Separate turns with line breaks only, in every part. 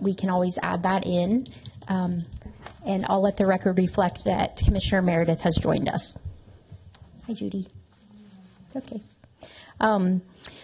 we can always add that in. And I'll let the record reflect that Commissioner Meredith has joined us. Hi, Judy. It's okay.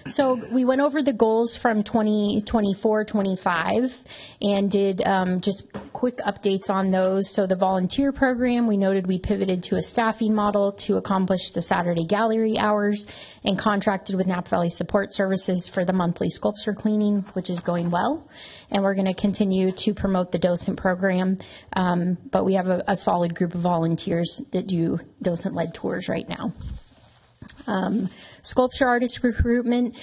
So we went over the goals from 2024-25 and did just quick updates on those. So the volunteer program, we noted we pivoted to a staffing model to accomplish the Saturday gallery hours and contracted with Napa Valley Support Services for the monthly sculpture cleaning, which is going well. And we're going to continue to promote the docent program, but we have a solid group of volunteers that do docent-led tours right now. Sculpture artist recruitment,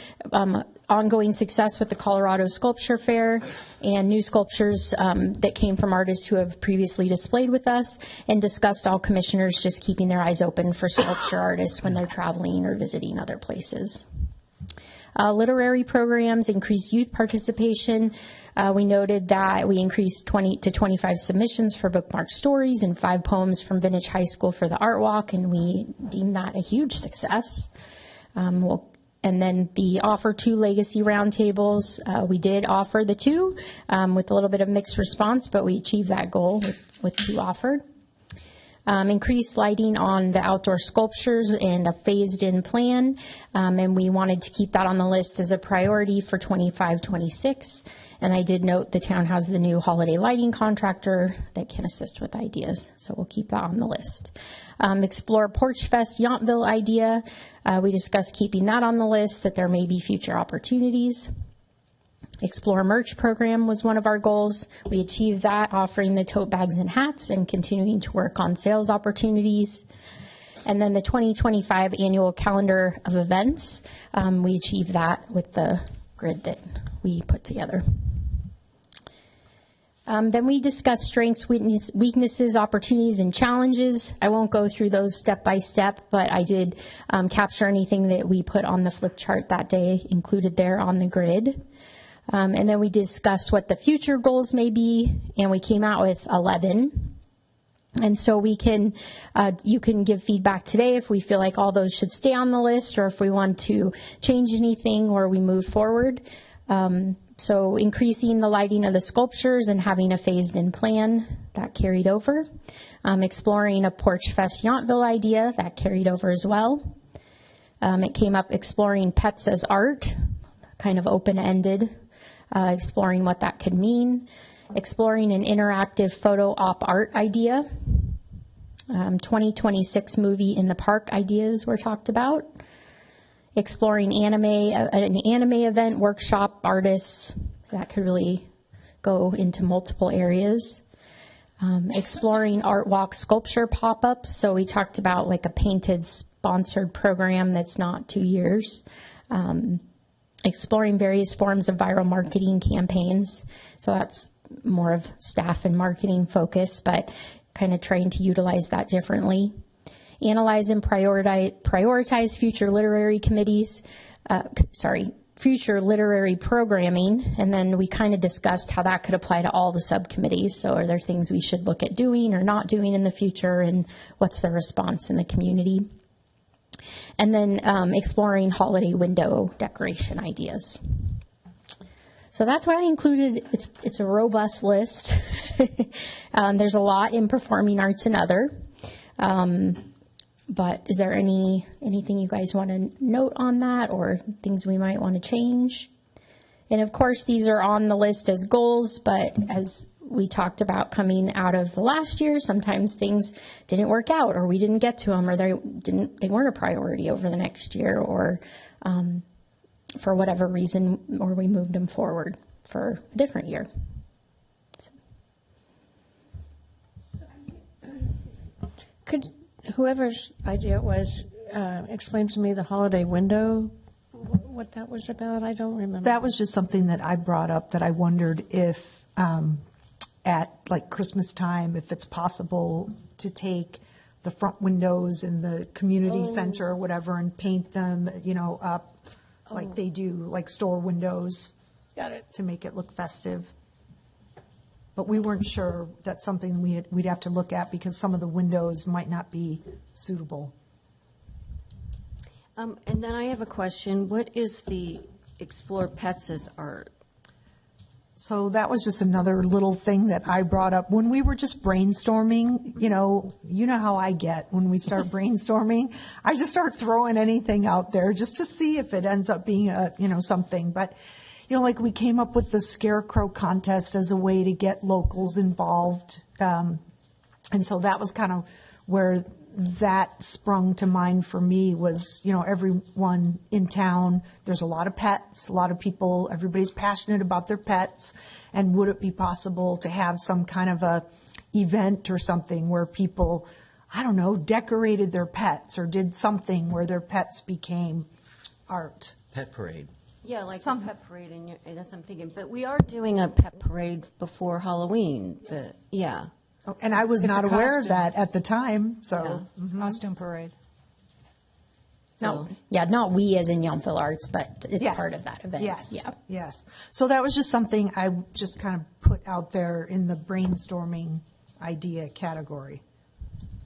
ongoing success with the Colorado Sculpture Fair, and new sculptures that came from artists who have previously displayed with us, and discussed all commissioners just keeping their eyes open for sculpture artists when they're traveling or visiting other places. Literary programs, increased youth participation. We noted that we increased 20 to 25 submissions for bookmark stories and 5 poems from Vintage High School for the art walk, and we deemed that a huge success. And then the offer 2 legacy roundtables, we did offer the 2 with a little bit of mixed response, but we achieved that goal with 2 offered. Increased lighting on the outdoor sculptures and a phased-in plan, and we wanted to keep that on the list as a priority for 25-26. And I did note the town has the new holiday lighting contractor that can assist with ideas, so we'll keep that on the list. Explore Porch Fest Yountville idea. We discussed keeping that on the list, that there may be future opportunities. Explore merch program was one of our goals. We achieved that, offering the tote bags and hats and continuing to work on sales opportunities. And then the 2025 annual calendar of events, we achieved that with the grid that we put together. Then we discussed strengths, weaknesses, opportunities, and challenges. I won't go through those step by step, but I did capture anything that we put on the flip chart that day, included there on the grid. And then we discussed what the future goals may be, and we came out with 11. And so we can, you can give feedback today if we feel like all those should stay on the list, or if we want to change anything or we move forward. So increasing the lighting of the sculptures and having a phased-in plan, that carried over. Exploring a Porch Fest Yountville idea, that carried over as well. It came up exploring pets as art, kind of open-ended, exploring what that could mean. Exploring an interactive photo op art idea. 2026 movie in the park ideas were talked about. Exploring an anime event, workshop, artists. That could really go into multiple areas. Exploring art walk sculpture pop-ups. So we talked about like a painted sponsored program that's not 2 years. Exploring various forms of viral marketing campaigns. So that's more of staff and marketing focus, but kind of trying to utilize that differently. Analyze and prioritize future literary committees, future literary programming, and then we kind of discussed how that could apply to all the subcommittees. So are there things we should look at doing or not doing in the future, and what's the response in the community? And then exploring holiday window decoration ideas. So that's what I included. It's a robust list. There's a lot in performing arts and other. But is there anything you guys want to note on that, or things we might want to change? And of course, these are on the list as goals, but as we talked about coming out of the last year, sometimes things didn't work out, or we didn't get to them, or they weren't a priority over the next year, or for whatever reason, or we moved them forward for a different year.
Could whoever's idea it was explain to me the holiday window, what that was about? I don't remember.
That was just something that I brought up, that I wondered if at like Christmas time, if it's possible to take the front windows in the community center or whatever and paint them, up like they do, like store windows.
Got it.
To make it look festive. But we weren't sure. That's something we'd have to look at, because some of the windows might not be suitable.
And then I have a question. What is the Explore Pets as Art?
So that was just another little thing that I brought up when we were just brainstorming. You know how I get when we start brainstorming. I just start throwing anything out there just to see if it ends up being something. But, like we came up with the scarecrow contest as a way to get locals involved. And so that was kind of where that sprung to mind for me was, everyone in town, there's a lot of pets, a lot of people, everybody's passionate about their pets. And would it be possible to have some kind of a event or something where people, I don't know, decorated their pets or did something where their pets became art?
Pet parade.
Yeah, like a pet parade, and that's what I'm thinking. But we are doing a pet parade before Halloween. Yeah.
And I was not
a
aware of
costume.
that at the time, so.
Costume parade.
No, yeah, not we as in Yountville Arts, but it's
Yes.
part of that event.
Yes.
Yeah.
Yes. So that was just something I just kind of put out there in the brainstorming idea category.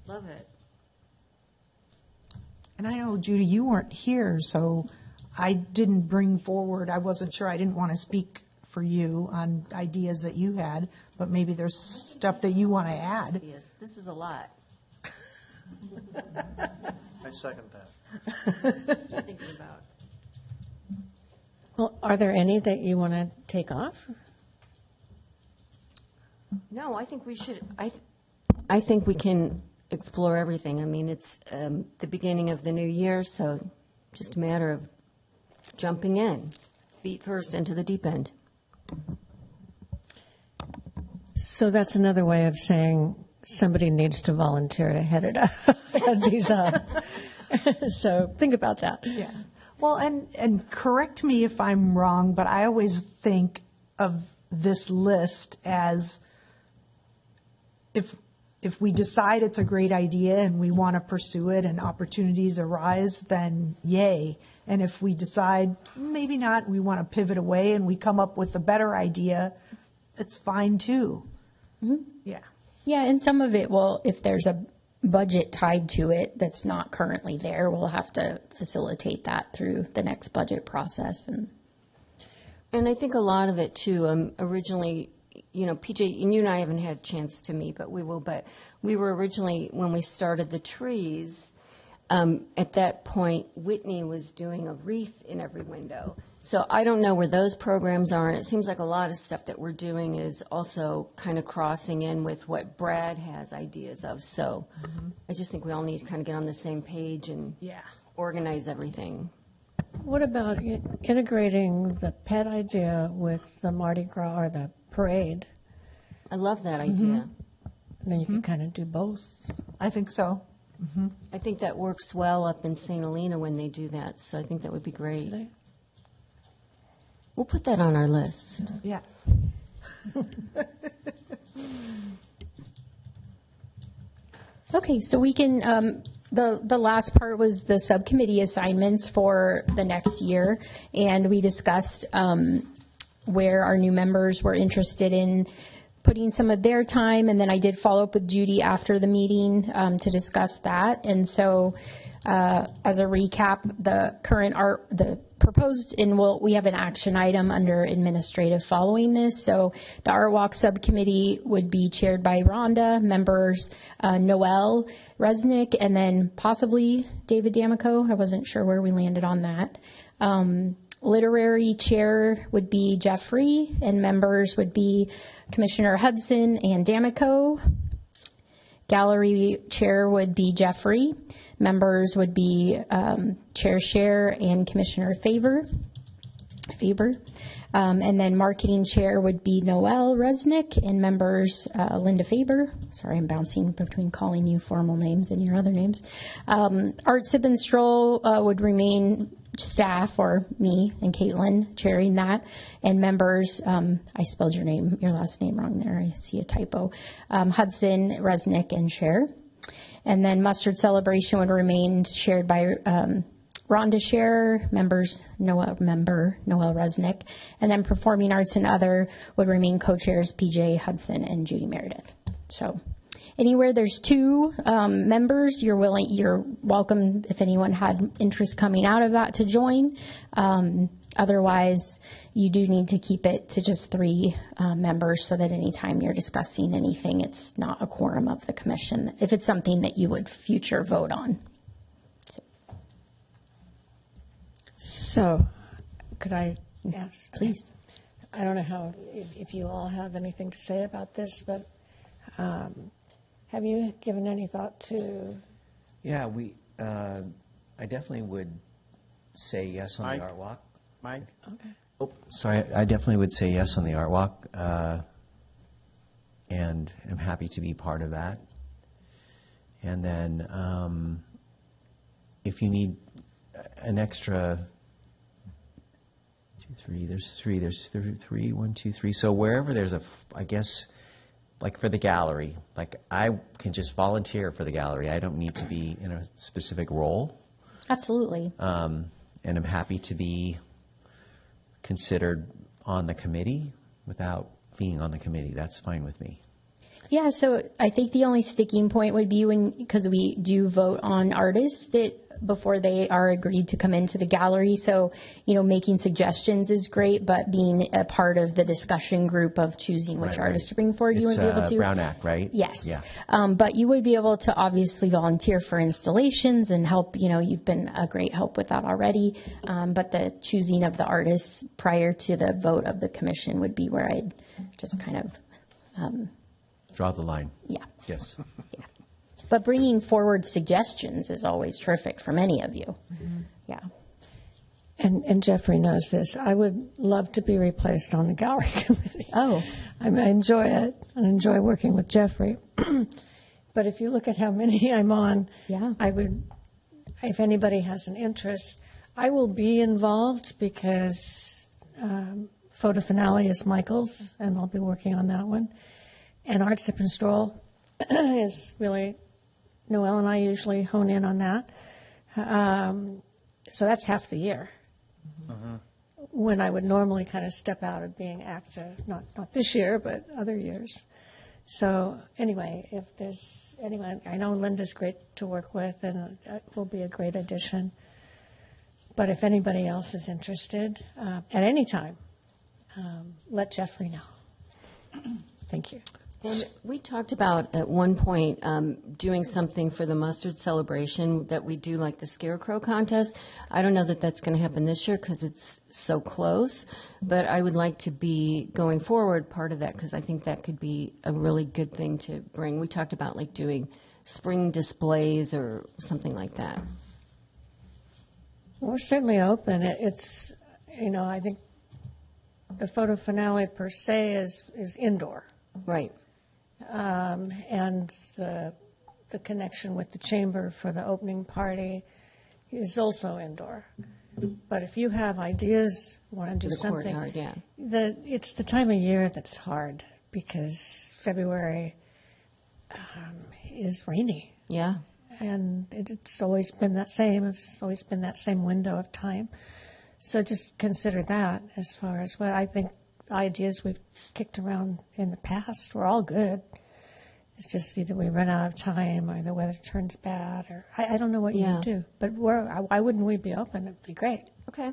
Love it.
And I know, Judy, you weren't here, so I didn't bring forward, I wasn't sure, I didn't want to speak for you on ideas that you had, but maybe there's stuff that you want to add.
Yes, this is a lot.
I second that.
I'm thinking about.
Well, are there any that you want to take off?
No, I think we should. I think we can explore everything. I mean, it's the beginning of the new year, so just a matter of jumping in, feet first into the deep end.
So that's another way of saying somebody needs to volunteer to head it up, head these up. So think about that.
Yeah. Well, and correct me if I'm wrong, but I always think of this list as if we decide it's a great idea and we want to pursue it and opportunities arise, then yay. And if we decide maybe not, we want to pivot away and we come up with a better idea, it's fine too. Mm-hmm. Yeah.
Yeah, and some of it will, if there's a budget tied to it that's not currently there, we'll have to facilitate that through the next budget process.
And I think a lot of it too, originally, PJ, and you and I haven't had a chance to meet, but we will. But we were originally, when we started the trees, at that point, Whitney was doing a wreath in every window. So I don't know where those programs are, and it seems like a lot of stuff that we're doing is also kind of crossing in with what Brad has ideas of. So I just think we all need to kind of get on the same page and organize everything.
What about integrating the pet idea with the Mardi Gras or the parade?
I love that idea.
And then you can kind of do both.
I think so.
I think that works well up in St. Helena when they do that, so I think that would be great. We'll put that on our list.
Yes.
Okay, so we can, the last part was the subcommittee assignments for the next year, and we discussed where our new members were interested in putting some of their time, and then I did follow up with Judy after the meeting to discuss that. And so as a recap, the proposed, and we have an action item under administrative following this. So the Art Walk Subcommittee would be chaired by Rhonda, members Noel Resnick, and then possibly David D'Amico. I wasn't sure where we landed on that. Literary chair would be Jeffrey, and members would be Commissioner Hudson and D'Amico. Gallery chair would be Jeffrey. Members would be Chair Scher and Commissioner Faber. And then marketing chair would be Noel Resnick, and members Linda Faber. Sorry, I'm bouncing between calling you formal names and your other names. Art Sip and Stroll would remain staff, or me and Caitlin chairing that, and members, I spelled your last name wrong there, I see a typo, Hudson, Resnick, and Scher. And then Mustard Celebration would remain shared by Rhonda Scher, members Noel Resnick, and then Performing Arts and Other would remain co-chairs PJ Hudson and Judy Meredith. So anywhere there's two members, you're welcome, if anyone had interest coming out of that, to join. And Otherwise, you do need to keep it to just 3 members so that anytime you're discussing anything, it's not a quorum of the commission, if it's something that you would future vote on.
So, could I ask?
Please.
I don't know if you all have anything to say about this, but have you given any thought to?
Yeah, I definitely would say yes on
Mike?
the art walk.
Mike?
Okay.
Oh, sorry, I definitely would say yes on the art walk, and am happy to be part of that. And then, if you need an extra 2, 3, there's three, 1, 2, 3. So wherever there's I guess, like for the gallery, like I can just volunteer for the gallery. I don't need to be in a specific role.
Absolutely.
And I'm happy to be considered on the committee without being on the committee. That's fine with me.
Yeah, so I think the only sticking point would be because we do vote on artists that before they are agreed to come into the gallery. So, making suggestions is great, but being a part of the discussion group of choosing which
Right.
artists to bring forward, you
It's
would be able to.
Brown Act, right?
Yes.
Yeah.
But you would be able to obviously volunteer for installations and help. You've been a great help with that already. But the choosing of the artists prior to the vote of the commission would be where I'd just kind of,
Draw the line.
yeah.
Yes.
Yeah. But bringing forward suggestions is always terrific from any of you. Yeah.
And Jeffrey knows this. I would love to be replaced on the gallery committee.
Oh.
I enjoy it. I enjoy working with Jeffrey. But if you look at how many I'm on,
Yeah.
I would, if anybody has an interest, I will be involved because photo finale is Michael's, and I'll be working on that one. And Art Sip and Stroll is really, Noelle and I usually hone in on that. So that's half the year. When I would normally kind of step out of being active, not this year, but other years. So anyway, if there's anyone, I know Linda's great to work with and it will be a great addition. But if anybody else is interested, at any time, let Jeffrey know. Thank you.
And we talked about at one point doing something for the mustard celebration that we do like the scarecrow contest. I don't know that that's going to happen this year because it's so close, but I would like to be going forward part of that because I think that could be a really good thing to bring. We talked about like doing spring displays or something like that.
We're certainly open. It's, I think the photo finale per se is indoor.
Right.
And the connection with the chamber for the opening party is also indoor. But if you have ideas, want to do
The
something,
courtyard, yeah.
it's the time of year that's hard because February is rainy.
Yeah.
And it's always been that same. It's always been that same window of time. So just consider that as far as what I think ideas we've kicked around in the past were all good. It's just either we run out of time or the weather turns bad or I don't know what you
Yeah.
would do. But why wouldn't we be open? It'd be great.
Okay.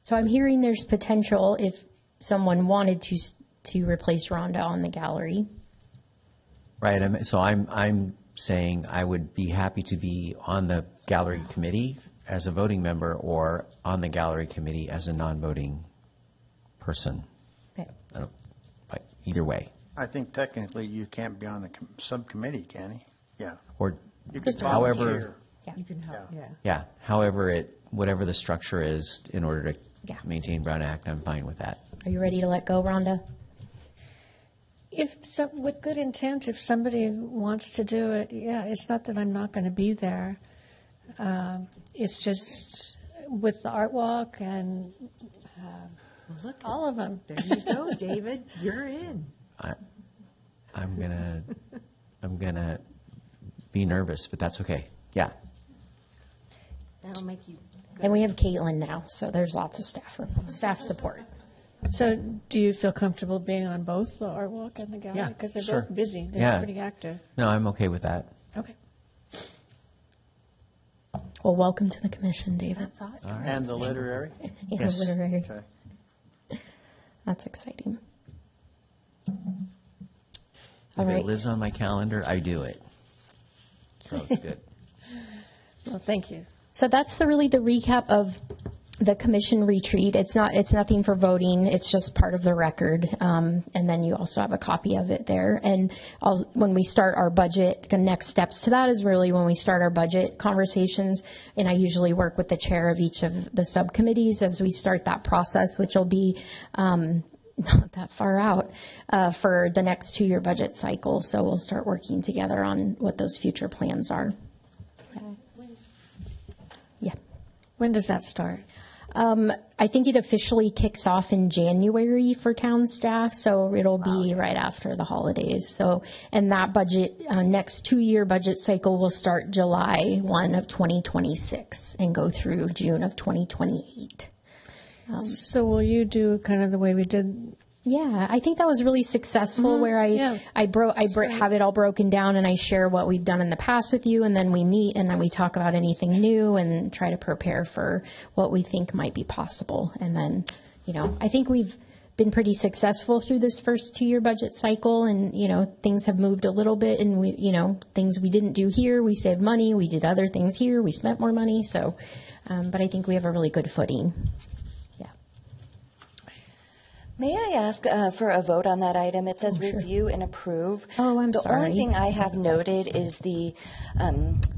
So I'm hearing there's potential if someone wanted to replace Rhonda on the gallery.
Right. I'm saying I would be happy to be on the gallery committee as a voting member or on the gallery committee as a non-voting person.
Okay.
Either way.
I think technically you can't be on the subcommittee, can he? Yeah.
Or
You could
however,
volunteer.
You can help,
Yeah.
yeah.
yeah, however whatever the structure is in order to
Yeah.
maintain Brown Act, I'm fine with that.
Are you ready to let go, Rhonda?
With good intent, if somebody wants to do it, yeah, it's not that I'm not going to be there. It's just with the art walk and
Look,
all of them.
there you go, David, you're in.
I'm gonna be nervous, but that's okay. Yeah.
That'll make you
And we have Caitlin now, so there's lots of staff support.
So do you feel comfortable being on both the art walk and the gallery?
Yeah,
Because they're
sure.
both busy. They're
Yeah.
pretty active.
No, I'm okay with that.
Okay.
Well, welcome to the commission, David.
That's awesome.
And the literary?
And
Yes.
literary.
Okay.
That's exciting.
If
All
it
right.
lives on my calendar, I do it. So it's good.
Well, thank you.
So that's really the recap of the commission retreat. It's nothing for voting. It's just part of the record. And then you also have a copy of it there. And when we start our budget, the next steps to that is really when we start our budget conversations. And I usually work with the chair of each of the subcommittees as we start that process, which will be not that far out for the next 2-year budget cycle. So we'll start working together on what those future plans are. Yeah.
When does that start?
I think it officially kicks off in January for town staff, so it'll be right after the holidays. So, and that budget, next 2-year budget cycle will start July 1 of 2026 and go through June of 2028.
So will you do kind of the way we did?
Yeah, I think that was really successful where
yeah.
I have it all broken down and I share what we've done in the past with you, and then we meet and then we talk about anything new and try to prepare for what we think might be possible. And then, I think we've been pretty successful through this first 2-year budget cycle, and, things have moved a little bit, and we, things we didn't do here, we saved money, we did other things here, we spent more money. So, but I think we have a really good footing.
May I ask for a vote on that item? It says review and approve.
Oh, I'm
the
sorry.
The only thing I have noted is the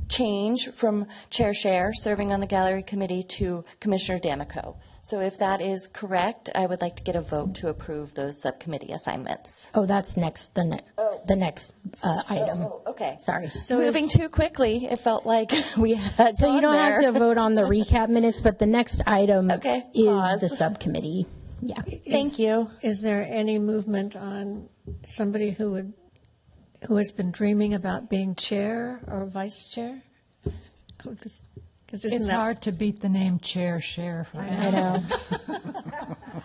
change from Chair Scher serving on the gallery committee to Commissioner D'Amico. So if that is correct, I would like to get a vote to approve those subcommittee assignments.
Oh, that's next, the next item.
Oh, okay.
Sorry.
So moving too quickly, it felt like we had
So you don't
there.
have to vote on the recap minutes, but the next item
Okay,
is
pause.
the subcommittee. Yeah.
Thank you.
Is there any movement on somebody who has been dreaming about being chair or vice chair?
It's hard to beat the name Chair Scher for
I
that.
know.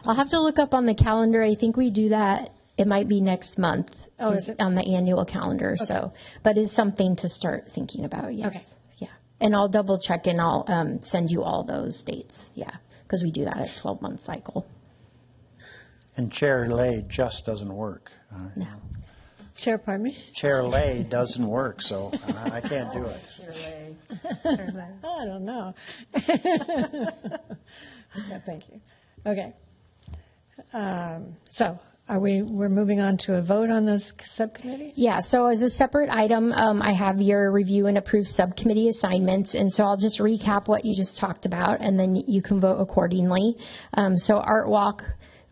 I'll have to look up on the calendar. I think we do that. It might be next month.
Oh, is it?
On the annual calendar. Okay. So, but it's something to start thinking about. Yes. Okay. Yeah. And I'll double check and I'll send you all those dates. Yeah. Because we do that at 12-month cycle.
And Chair Lay just doesn't work.
No.
Chair, pardon me?
Chair Lay doesn't work, so I can't do it.
I don't know. Yeah, thank you. Okay. So we're moving on to a vote on this subcommittee?
Yeah, so as a separate item, I have your review and approve subcommittee assignments, and so I'll just recap what you just talked about, and then you can vote accordingly. So Art Walk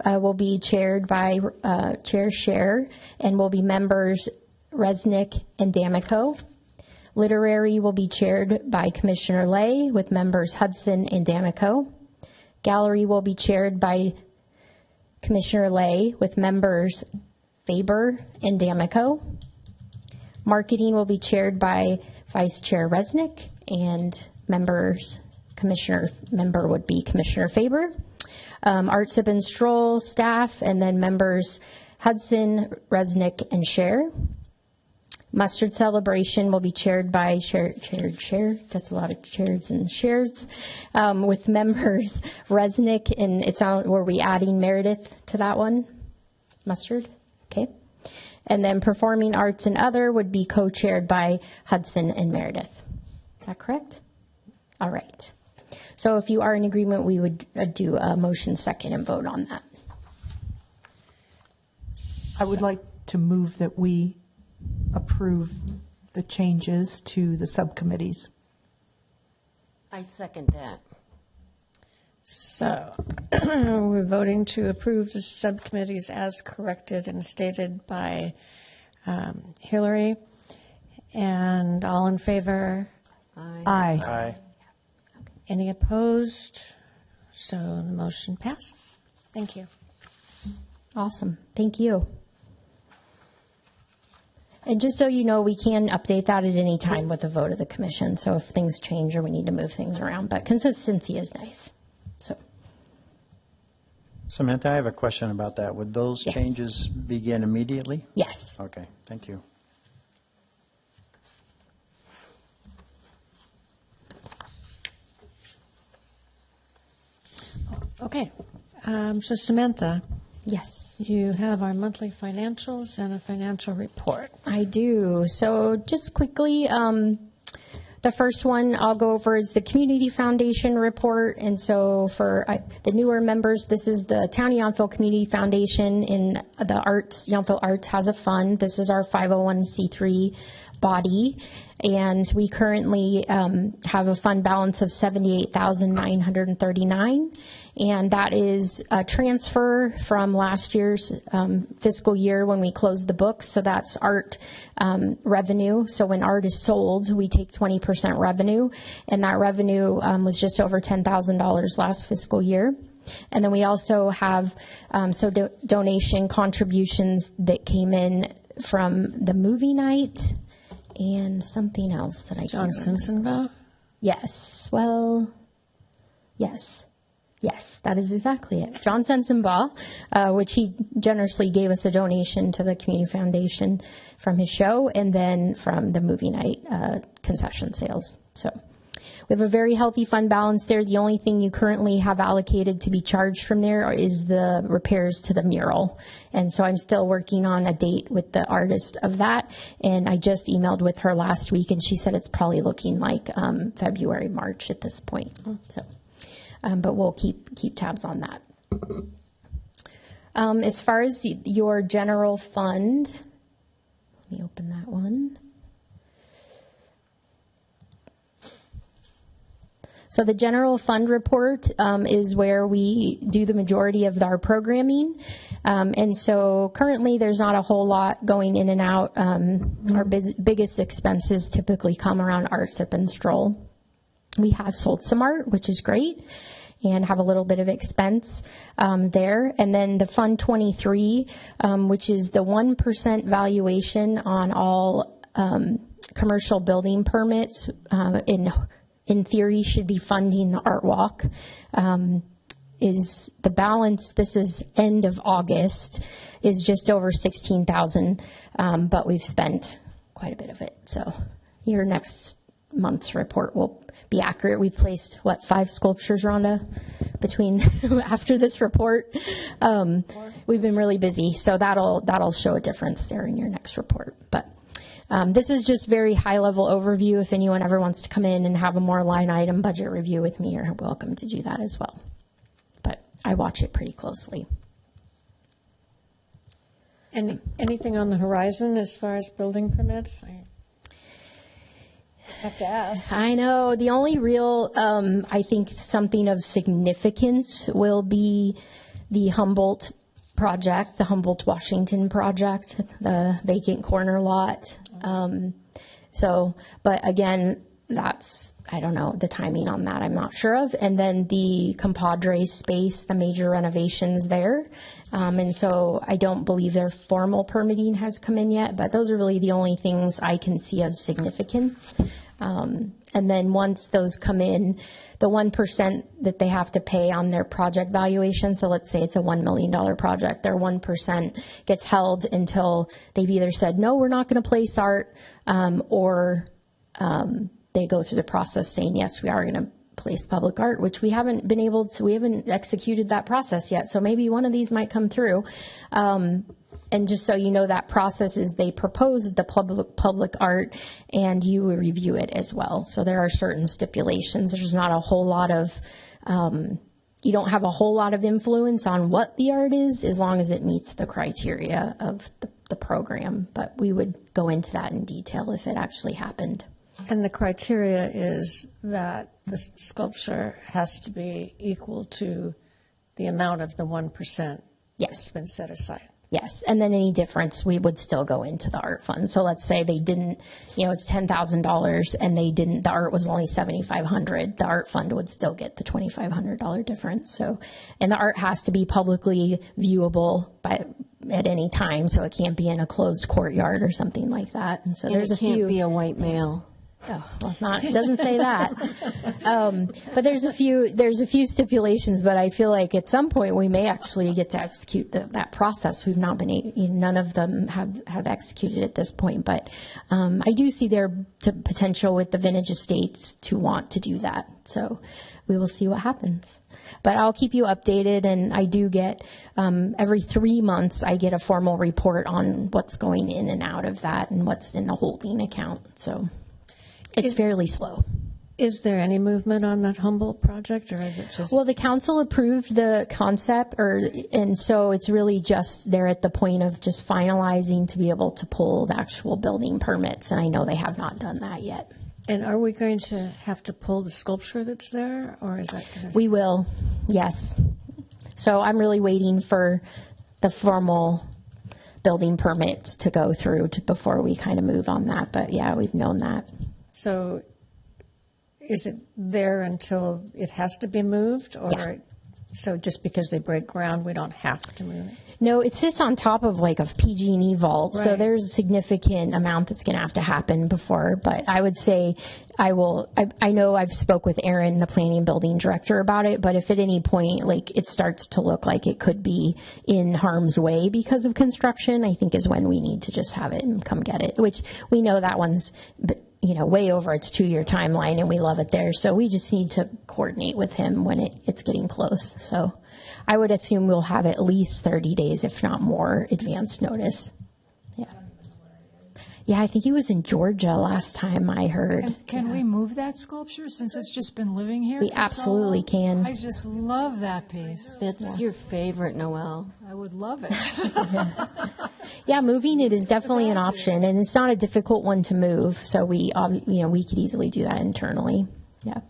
will be chaired by Chair Scher, and will be members Resnick and D'Amico. Literary will be chaired by Commissioner Lay, with members Hudson and D'Amico. Gallery will be chaired by Commissioner Lay, with members Faber and D'Amico. Marketing will be chaired by Vice Chair Resnick, and member would be Commissioner Faber. Art Sip and Stroll staff, and then members Hudson, Resnick, and Scher. Mustard Celebration will be chaired by Chair. That's a lot of chairs and shares. With members Resnick, and were we adding Meredith to that one? Mustard? Okay. And then Performing Arts and Other would be co-chaired by Hudson and Meredith. Is that correct? All right. So if you are in agreement, we would do a motion second and vote on that.
I would like to move that we approve the changes to the subcommittees.
I second that.
So we're voting to approve the subcommittees as corrected and stated by Hillary. And all in favor?
Aye.
Aye.
Any opposed? So the motion passes. Thank you.
Awesome. Thank you. And just so you know, we can update that at any time with a vote of the commission. So if things change or we need to move things around, but consistency is nice. So.
Samantha, I have a question about that. Would those
Yes.
changes begin immediately?
Yes.
Okay, thank you.
Okay, so Samantha,
Yes.
you have our monthly financials and a financial report.
I do. So just quickly, the first one I'll go over is the Community Foundation report. And so for the newer members, this is the Town of Yountville Community Foundation in the arts. Yountville Arts has a fund. This is our 501c3 body. And we currently have a fund balance of $78,939. And that is a transfer from last year's fiscal year when we closed the books. So that's art revenue. So when art is sold, we take 20% revenue. And that revenue was just over $10,000 last fiscal year. And then we also have donation contributions that came in from the movie night and something else that I
John
can't remember.
Simpsonville?
Yes. Well, yes. Yes, that is exactly it. John Sensenbaugh, which he generously gave us a donation to the Community Foundation from his show, and then from the movie night concession sales. So we have a very healthy fund balance there. The only thing you currently have allocated to be charged from there is the repairs to the mural. And so I'm still working on a date with the artist of that. And I just emailed with her last week, and she said it's probably looking like February, March at this point. So. But we'll keep tabs on that. As far as your general fund, let me open that one. So the general fund report is where we do the majority of our programming. And so currently there's not a whole lot going in and out. Our biggest expenses typically come around art, sip, and stroll. We have sold some art, which is great, and have a little bit of expense there. And then the Fund 23, which is the 1% valuation on all commercial building permits, in theory should be funding the art walk, is the balance. This is end of August, is just over $16,000, but we've spent quite a bit of it. So your next month's report will be accurate. We've placed 5 sculptures, Rhonda, between after this report. We've been really busy, so that'll show a difference there in your next report. But this is just very high level overview. If anyone ever wants to come in and have a more line item budget review with me, you're welcome to do that as well. But I watch it pretty closely.
Anything on the horizon as far as building permits? I have to ask.
I know. The only real, I think something of significance will be the Humboldt project, the Humboldt Washington project, the vacant corner lot. But again, that's, I don't know, the timing on that I'm not sure of. And then the Compadre space, the major renovations there. And so I don't believe their formal permitting has come in yet, but those are really the only things I can see of significance. And then once those come in, the 1% that they have to pay on their project valuation, so let's say it's a $1 million project, their 1% gets held until they've either said, no, we're not going to place art, or they go through the process saying, yes, we are going to place public art, which we haven't been able to, we haven't executed that process yet. So maybe one of these might come through. And just so you know, that process is they propose the public art and you review it as well. So there are certain stipulations. There's not a whole lot of, you don't have a whole lot of influence on what the art is as long as it meets the criteria of the program. But we would go into that in detail if it actually happened.
And the criteria is that the sculpture has to be equal to the amount of the 1% that's been set aside.
Yes, and then any difference, we would still go into the art fund. So let's say they didn't, it's $10,000 and the art was only $7,500. The art fund would still get the $2,500 difference. So, and the art has to be publicly viewable at any time, so it can't be in a closed courtyard or something like that. And so there's a few.
It can't be a white male.
Oh, well, it doesn't say that. But there's a few stipulations, but I feel like at some point we may actually get to execute that process. We've not been, none of them have executed at this point, but I do see their potential with the Vintage Estates to want to do that. So we will see what happens. But I'll keep you updated, and I do get, every 3 months, I get a formal report on what's going in and out of that and what's in the holding account. So it's fairly slow.
Is there any movement on that Humboldt project, or is it just?
Well, the council approved the concept, and so it's really just they're at the point of just finalizing to be able to pull the actual building permits, and I know they have not done that yet.
And are we going to have to pull the sculpture that's there, or is that going to?
We will, yes. So I'm really waiting for the formal building permits to go through before we kind of move on that, but yeah, we've known that.
So is it there until it has to be moved, or
Yeah.
so just because they break ground, we don't have to move it?
No, it sits on top of like a PG&E vault, so
Right.
there's a significant amount that's going to have to happen before. But I would say I know I've spoke with Aaron, the planning building director, about it. But if at any point like it starts to look like it could be in harm's way because of construction, I think is when we need to just have it and come get it. Which we know that one's way over its 2-year timeline, and we love it there. So we just need to coordinate with him when it's getting close. So I would assume we'll have at least 30 days, if not more, advance notice. Yeah. Yeah, I think he was in Georgia last time I heard.
Can we move that sculpture since it's just been living here?
We
for so
absolutely
long?
can.
I just love that piece.
That's your favorite, Noelle.
I would love it.
Yeah, moving it is definitely an option, and it's not a difficult one to move. So we could easily do that internally. Yeah.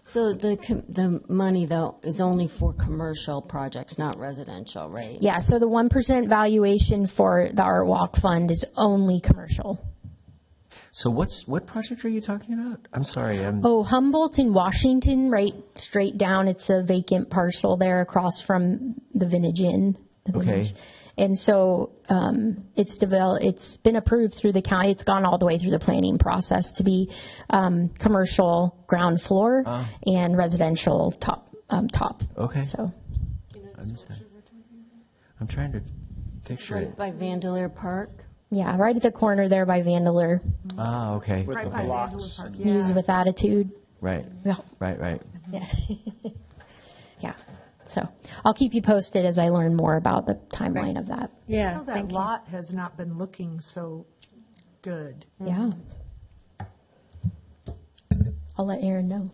So the money, though, is only for commercial projects, not residential, right?
Yeah, so the 1% valuation for the Art Walk Fund is only commercial.
So what project are you talking about? I'm sorry.
Oh, Humboldt in Washington, right straight down. It's a vacant parcel there across from the Vintage Inn.
Okay.
And so it's been approved through the county. It's gone all the way through the planning process to be commercial ground floor and residential top.
Okay.
So
I'm trying to picture it.
Right by Vandeleur Park?
yeah, right at the corner there by Vandeleur.
Ah, okay.
With the
by
blocks.
Vandeleur Park,
News with attitude.
Right.
Yeah.
Right.
Yeah. Yeah. So I'll keep you posted as I learn more about the timeline of that.
Yeah,
Well, that
thank you.
lot has not been looking so good.
Yeah. I'll let Aaron know.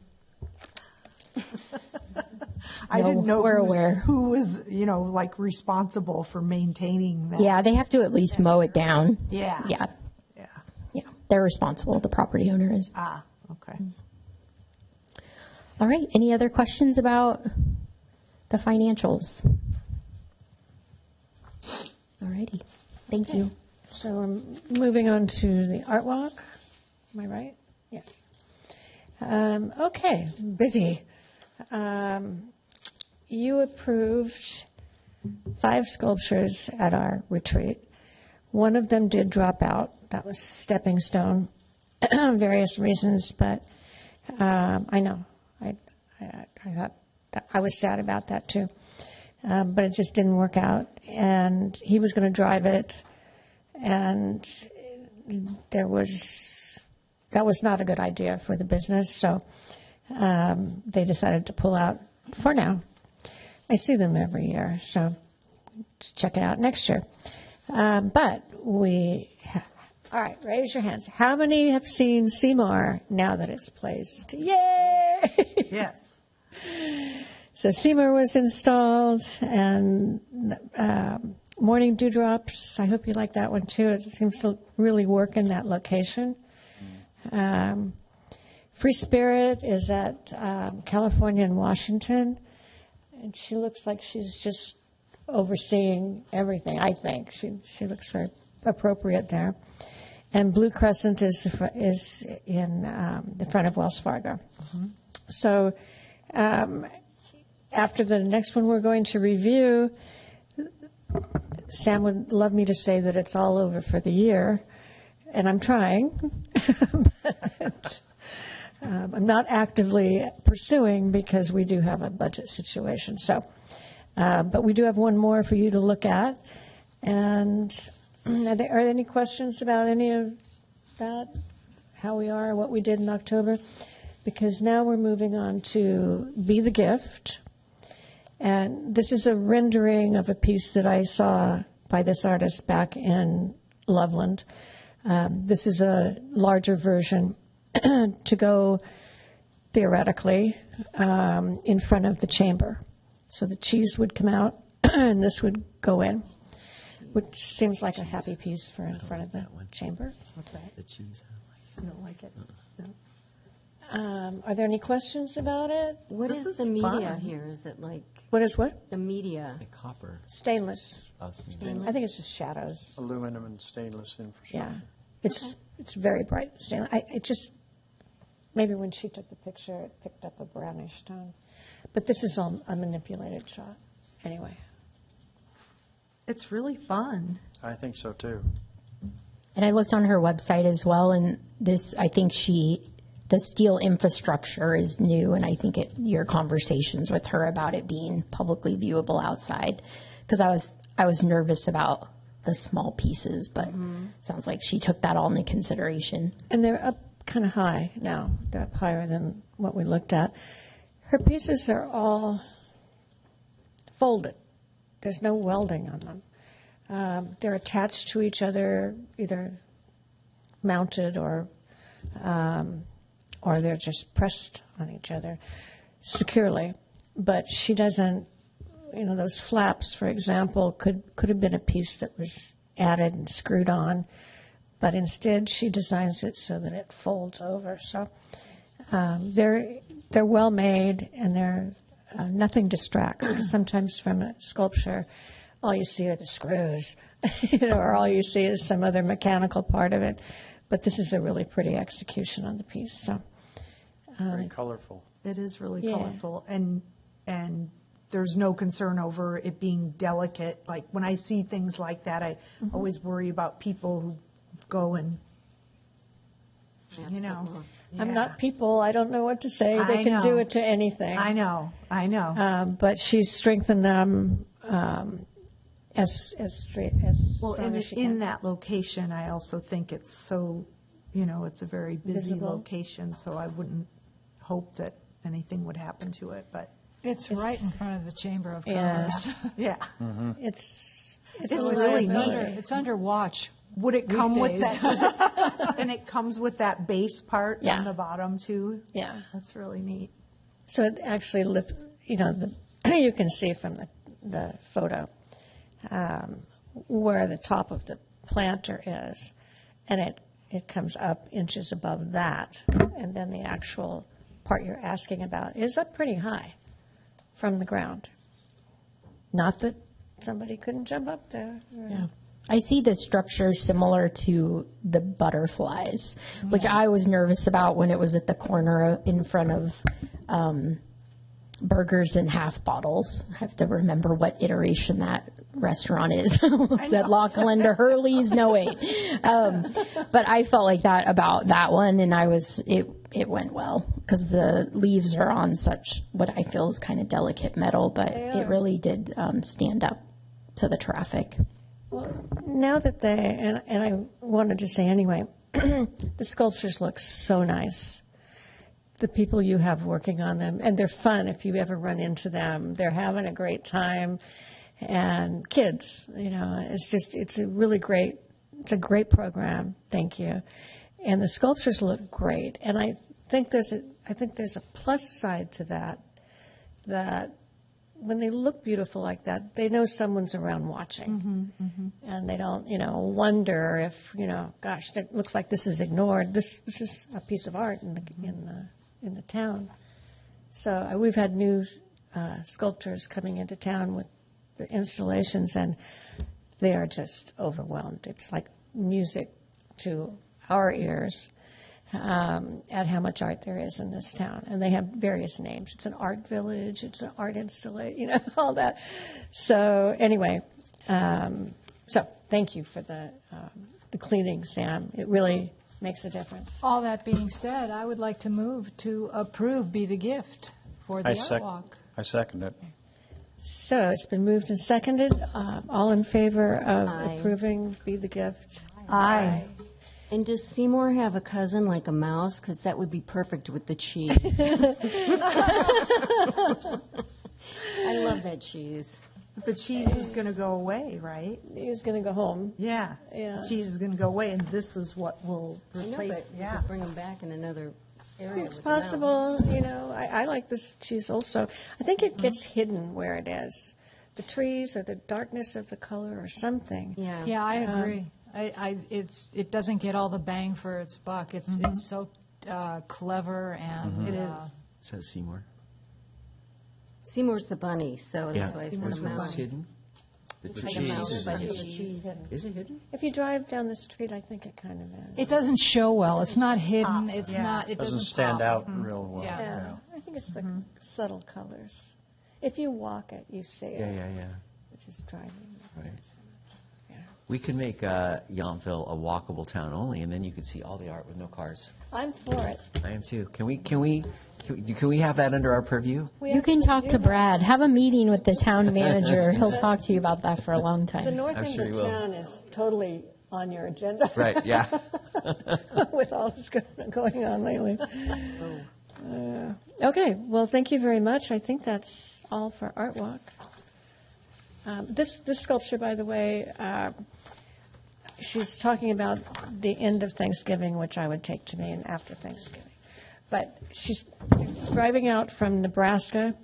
I
No,
didn't know
we're aware.
who was, like responsible for maintaining that.
Yeah, they have to at least mow it down.
Yeah.
Yeah.
Yeah.
Yeah. They're responsible. The property owner is.
Ah, okay.
All right. Any other questions about the financials? All righty. Thank you.
So we're moving on to the Art Walk. Am I right? Yes. Okay, busy. You approved 5 sculptures at our retreat. One of them did drop out. That was Stepping Stone, various reasons, but I know. I thought that I was sad about that too. But it just didn't work out. And he was going to drive it, and that was not a good idea for the business. So they decided to pull out for now. I see them every year, so check it out next year. But all right, raise your hands. How many have seen Seymour now that it's placed? Yay!
Yes.
So Seymour was installed, and Morning Dewdrops, I hope you like that one too. It seems to really work in that location. Free Spirit is at California and Washington, and she looks like she's just overseeing everything, I think. She looks very appropriate there. And Blue Crescent is in the front of Wells Fargo. So after the next one we're going to review, Sam would love me to say that it's all over for the year, and I'm trying. But, I'm not actively pursuing because we do have a budget situation. So, but we do have one more for you to look at. And are there any questions about any of that? How we are, what we did in October? Because now we're moving on to Be the Gift. And this is a rendering of a piece that I saw by this artist back in Loveland. This is a larger version to go theoretically in front of the chamber. So the cheese would come out and this would go in, which seems like a happy piece for in front of the chamber. What's that?
The cheese.
You don't like it? No. Are there any questions about it?
What
This
is
is
the media
fun.
here? Is it like
What is what?
the media?
The copper.
Stainless.
Stainless?
I think it's just shadows.
Aluminum and stainless infrastructure.
Yeah. It's very bright stainless. It just, maybe when she took the picture, it picked up a brownish tone. But this is all a manipulated shot. Anyway.
It's really fun.
I think so too.
And I looked on her website as well, and this, I think the steel infrastructure is new, and I think your conversations with her about it being publicly viewable outside, because I was nervous about the small pieces, but it sounds like she took that all into consideration.
And they're up kind of high now. They're up higher than what we looked at. Her pieces are all folded. There's no welding on them. They're attached to each other, either mounted or they're just pressed on each other securely. But she doesn't, those flaps, for example, could have been a piece that was added and screwed on, but instead she designs it so that it folds over. So they're well made, and they're nothing distracts. 'Cause sometimes from a sculpture, all you see are the screws, or all you see is some other mechanical part of it. But this is a really pretty execution on the piece. So
Very colorful.
It is really
Yeah.
colorful, and there's no concern over it being delicate. Like when I see things like that, I always worry about people who go and,
I'm not people. I don't know what to say. They
I
can do
know.
it to anything.
I know.
But she's strengthened them as straight as
Well,
strong
in,
as she
in
can.
that location, I also think it's so, it's a very busy
Visible.
location, so I wouldn't hope that anything would happen to it, but,
It's right in front of the Chamber of
Yeah.
Commerce.
yeah.
It's
It's
So
really
it's
neat.
under- It's under watch.
Would it come with
Weekdays.
that, and it comes with that base part
Yeah.
on the bottom too?
Yeah.
That's really neat.
So it actually you can see from the photo where the top of the planter is, and it comes up inches above that, and then the actual part you're asking about is up pretty high from the ground. Not that somebody couldn't jump up there.
Yeah. I see the structure similar to the butterflies, which I was nervous about when it was at the corner in front of Burgers and Half Bottles. I have to remember what iteration that restaurant is. Said Lachlan to Hurley's. No, wait. But I felt like that about that one, and it went well because the leaves are on such what I feel is kind of delicate metal, but it really did stand up to the traffic.
Well, now that and I wanted to say anyway, the sculptures look so nice. The people you have working on them, and they're fun if you ever run into them. They're having a great time, and kids, it's a great program. Thank you. And the sculptures look great, and I think there's a plus side to that when they look beautiful like that, they know someone's around watching, and they don't, wonder if, gosh, that looks like this is ignored. This is a piece of art in the town. So we've had new sculptors coming into town with the installations, and they are just overwhelmed. It's like music to our ears. At how much art there is in this town. And they have various names. It's an art village, it's an art installation, all that. So anyway, so thank you for the cleaning, Sam. It really makes a difference.
All that being said, I would like to move to approve Be the Gift for the Art Walk.
I second it.
So it's been moved and seconded. All in favor of
Aye.
approving Be the Gift?
Aye.
And does Seymour have a cousin like a mouse? Because that would be perfect with the cheese. I love that cheese.
But the cheese was going to go away, right?
He's going to go home.
Yeah.
Yeah.
Cheese is going to go away, and this is what will
I know,
replace.
but you could bring them back in another area.
It's
with them out.
possible, I like this cheese also. I think it gets hidden where it is. The trees or the darkness of the color or something.
Yeah.
Yeah, I agree. It doesn't get all the bang for its buck. It's so clever and.
It is.
Says Seymour.
Seymour's the bunny, so that's why I said
Which
a
one's
mouse.
hidden? The
Like a mouse by the cheese.
Is it hidden?
If you drive down the street, I think it kind of is.
It doesn't show well. It's not hidden. It's
yeah.
not. It
Doesn't
doesn't
stand
pop.
out real well.
Yeah.
Yeah, I think it's the subtle colors. If you walk it, you see
Yeah,
it,
yeah, yeah.
which is driving.
Right.
Yeah.
We could make Yountville a walkable town only, and then you could see all the art with no cars.
I'm for it.
I am too. Can we have that under our purview?
You can talk to Brad. Have a meeting with the town manager. He'll talk to you about that for a long
The
time.
north
I'm
end
sure
of
you will.
town is totally on your agenda.
Right, yeah.
With all this going on lately. Okay, well, thank you very much. I think that's all for Art Walk. This sculpture, by the way, she's talking about the end of Thanksgiving, which I would take to mean after Thanksgiving. But she's driving out from Nebraska,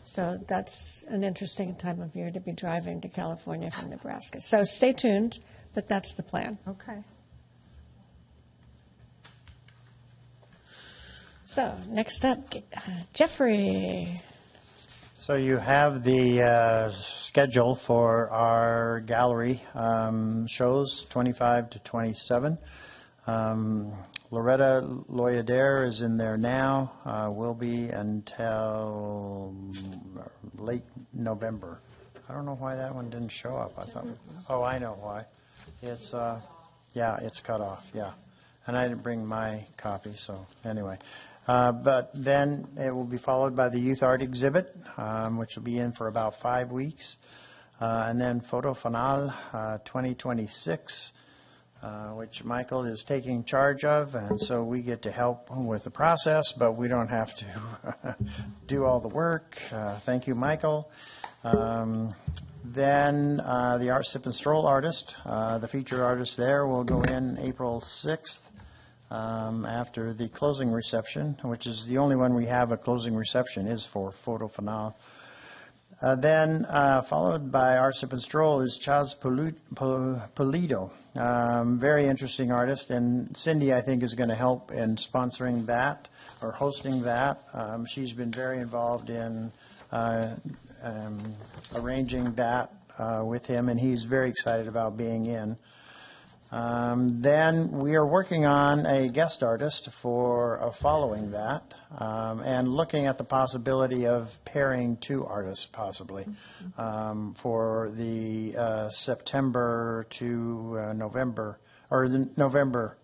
so that's an interesting time of year to be driving to California from Nebraska. So stay tuned, but that's the plan.
Okay.
So next up, Jeffrey.
So you have the schedule for our gallery shows, 25 to 27. Loretta Loyader is in there now, will be until late November. I don't know why that one didn't show up. I thought, oh, I know why. It's, it's cut off, yeah. And I didn't bring my copy, so anyway. But then it will be followed by the Youth Art Exhibit, which will be in for about 5 weeks. And then Photo Fanal 2026, which Michael is taking charge of. And so we get to help with the process, but we don't have to do all the work. Thank you, Michael. Then the Art Sip and Stroll artist, the featured artist there will go in April 6th. After the closing reception, which is the only one we have a closing reception, is for Photo Fanal. Then followed by Art Sip and Stroll is Chaz Pulido, very interesting artist, and Cindy, I think, is going to help in sponsoring that or hosting that. She's been very involved in arranging that with him, and he's very excited about being in. Then we are working on a guest artist for following that, and looking at the possibility of pairing two artists possibly for the September to November, or the November,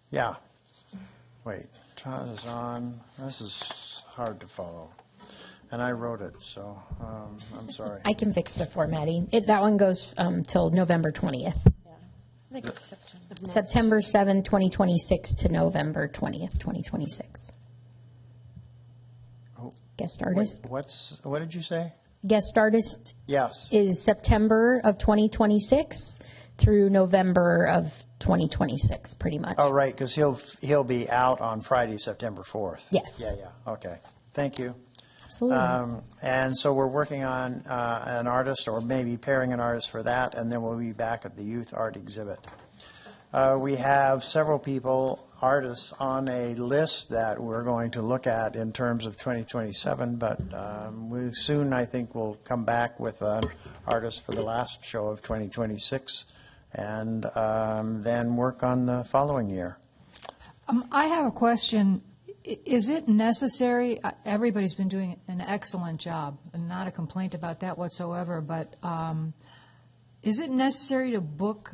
yeah. Wait, Todd is on. This is hard to follow. And I wrote it, so I'm sorry.
I can fix the formatting. That one goes till November 20th.
I think it's September.
September 7, 2026 to November 20th, 2026.
Oh,
Guest artist.
What did you say?
Guest artist
Yes.
is September of 2026 through November of 2026, pretty much.
Oh, right, because he'll be out on Friday, September 4th.
Yes.
Yeah, okay. Thank you.
Absolutely.
And so we're working on an artist, or maybe pairing an artist for that, and then we'll be back at the Youth Art Exhibit. We have several artists on a list that we're going to look at in terms of 2027, but we soon, I think, will come back with an artist for the last show of 2026, and then work on the following year.
I have a question. Is it necessary, everybody's been doing an excellent job, and not a complaint about that whatsoever, but is it necessary to book,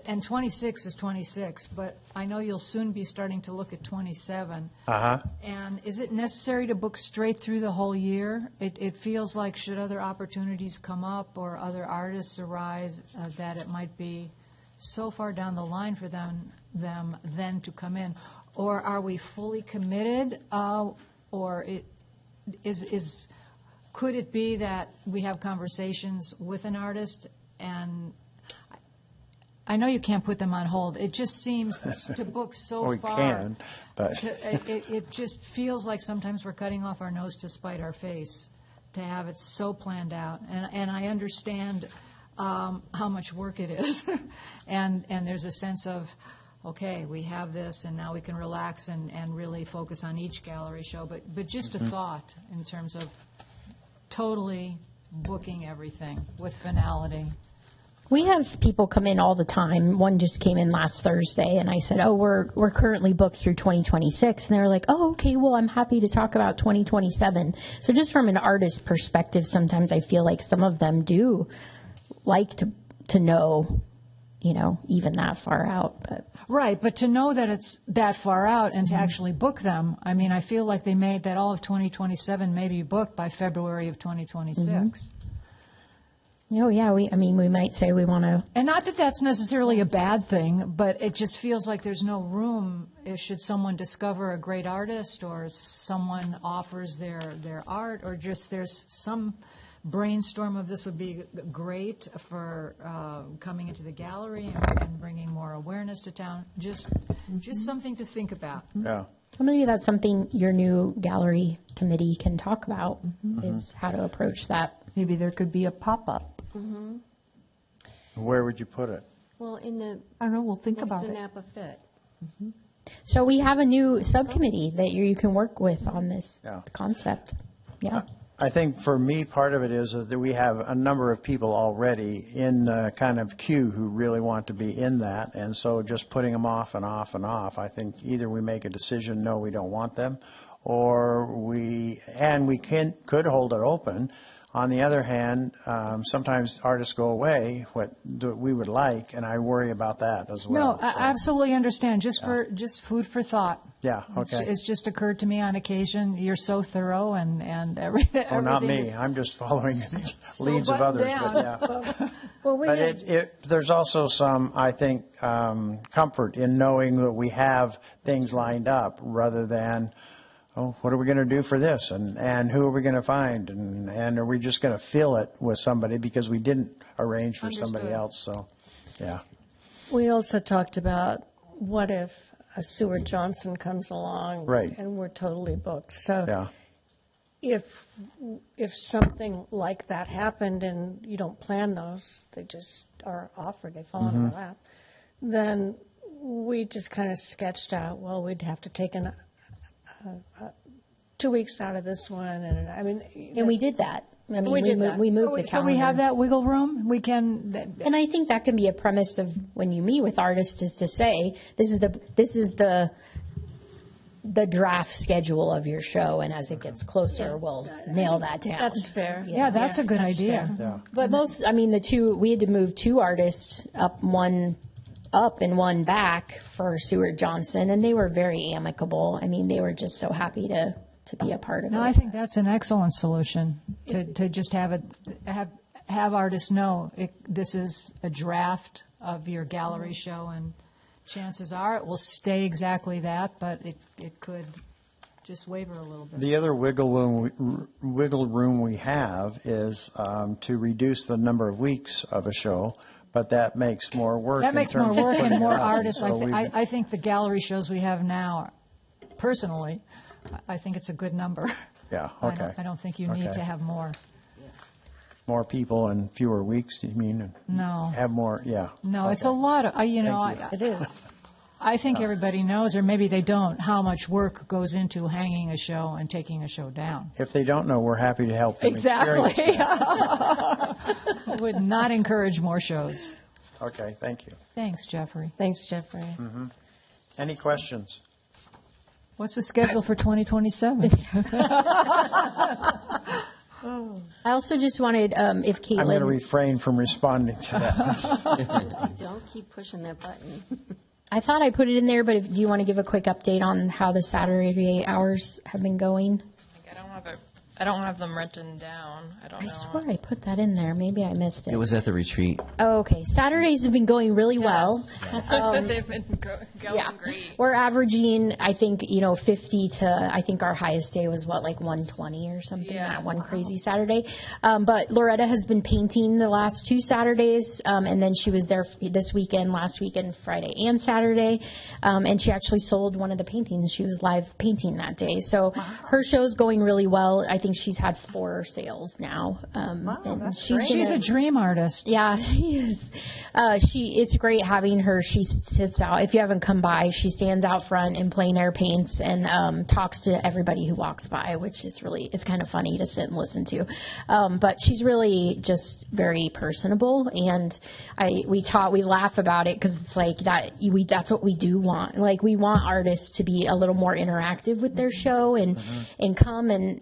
and 26 is 26, but I know you'll soon be starting to look at 27.
Uh-huh.
And is it necessary to book straight through the whole year? It feels like, should other opportunities come up or other artists arise, that it might be so far down the line for them then to come in. Or are we fully committed, or is could it be that we have conversations with an artist, and I know you can't put them on hold. It just seems to book so
We
far.
can, but
It just feels like sometimes we're cutting off our nose to spite our face, to have it so planned out. And I understand how much work it is. and there's a sense of, okay, we have this, and now we can relax and really focus on each gallery show. But just a thought in terms of totally booking everything with finality.
We have people come in all the time. One just came in last Thursday, and I said, "Oh, we're currently booked through 2026." And they were like, "Oh, okay. Well, I'm happy to talk about 2027." So, just from an artist perspective, sometimes I feel like some of them do like to know, even that far out. But
Right, but to know that it's that far out and to actually book them, I mean, I feel like they made that all of 2027 may be booked by February of 2026.
oh yeah, we might say we want to.
And not that that's necessarily a bad thing, but it just feels like there's no room should someone discover a great artist or someone offers their art or just there's some brainstorm of this would be great for coming into the gallery and bringing more awareness to town. Just something to think about.
yeah.
Well, maybe that's something your new gallery committee can talk about, is how to approach that.
Maybe there could be a pop-up.
Where would you put it?
Well, in the,
I don't know, we'll think
next
about
to
it.
Napa Fit.
So we have a new subcommittee that you can work with on this
Yeah.
concept. Yeah.
I think for me, part of it is that we have a number of people already in the kind of queue who really want to be in that. And so just putting them off and off and off, I think either we make a decision, no, we don't want them, or we could hold it open. On the other hand, sometimes artists go away, what we would like, and I worry about that as well.
No, I absolutely understand. Just food for thought.
Yeah, okay.
It's just occurred to me on occasion. You're so thorough and everything.
Oh, not
everything
me.
is
I'm just following leads of
buttoned
others,
down.
but yeah.
Well, we
But
had,
there's also some, I think, comfort in knowing that we have things lined up rather than, oh, what are we going to do for this? And who are we going to find? And are we just going to fill it with somebody because we didn't arrange for somebody
Understood.
else? So, yeah.
we also talked about what if a Seward Johnson comes along.
Right.
And we're totally booked. So
Yeah.
if something like that happened and you don't plan those, they just are offered, they fall in our lap, then we just kind of sketched out, well, we'd have to take 2 weeks out of this one, and I mean.
And we did that. I mean,
We did that.
we moved the calendar.
So we have that wiggle room. We can.
And I think that can be a premise of when you meet with artists, is to say, this is the draft schedule of your show, and as it gets closer, we'll nail that down.
That's fair.
Yeah, that's a good idea.
Yeah.
But we had to move 2 artists up and one back for Seward Johnson, and they were very amicable. I mean, they were just so happy to be a part of
No,
it.
I think that's an excellent solution to just have artists know this is a draft of your gallery show, and chances are it will stay exactly that, but it could just waver a little bit.
The other wiggle room we have is to reduce the number of weeks of a show, but that makes more work.
That
in
makes more
terms of
work
putting
and more
it out.
artists.
So we've-
I think the gallery shows we have now, personally, I think it's a good number.
Yeah,
I
okay.
don't- I don't think you need
Okay.
to have more.
More people in fewer weeks, you mean?
No.
Have more, yeah.
No, it's a
Okay.
lot of,
Thank you.
It is.
I think everybody knows, or maybe they don't, how much work goes into hanging a show and taking a show down.
If they don't know, we're happy to help them
Exactly.
experience that.
I would not encourage more shows.
Okay, thank you.
Thanks, Jeffrey.
Thanks, Jeffrey.
Any questions?
What's the schedule for 2027?
I also just wanted, if Caitlin.
I'm going to refrain from responding to that.
Don't keep pushing that button.
I thought I put it in there, but do you want to give a quick update on how the Saturday hours have been going?
I don't have it I don't have them written down. I don't know.
I swear I put that in there. Maybe I missed it.
It was at the retreat.
Oh, okay. Saturdays have been going really well.
They've been going great.
We're averaging, I think, 50 to, I think our highest day was like 120 or something, that one crazy Saturday. But Loretta has been painting the last 2 Saturdays, and then she was there this weekend, last weekend, Friday and Saturday, and she actually sold one of the paintings. She was live painting that day. So her show's going really well. I think she's had 4 sales now. And
She's a dream artist.
Yeah, she is. It's great having her. She sits out. If you haven't come by, she stands out front in plein air paints and talks to everybody who walks by, which is it's kind of funny to sit and listen to. But she's really just very personable, and we laugh about it because it's like that's what we do want. Like, we want artists to be a little more interactive with their show and come and.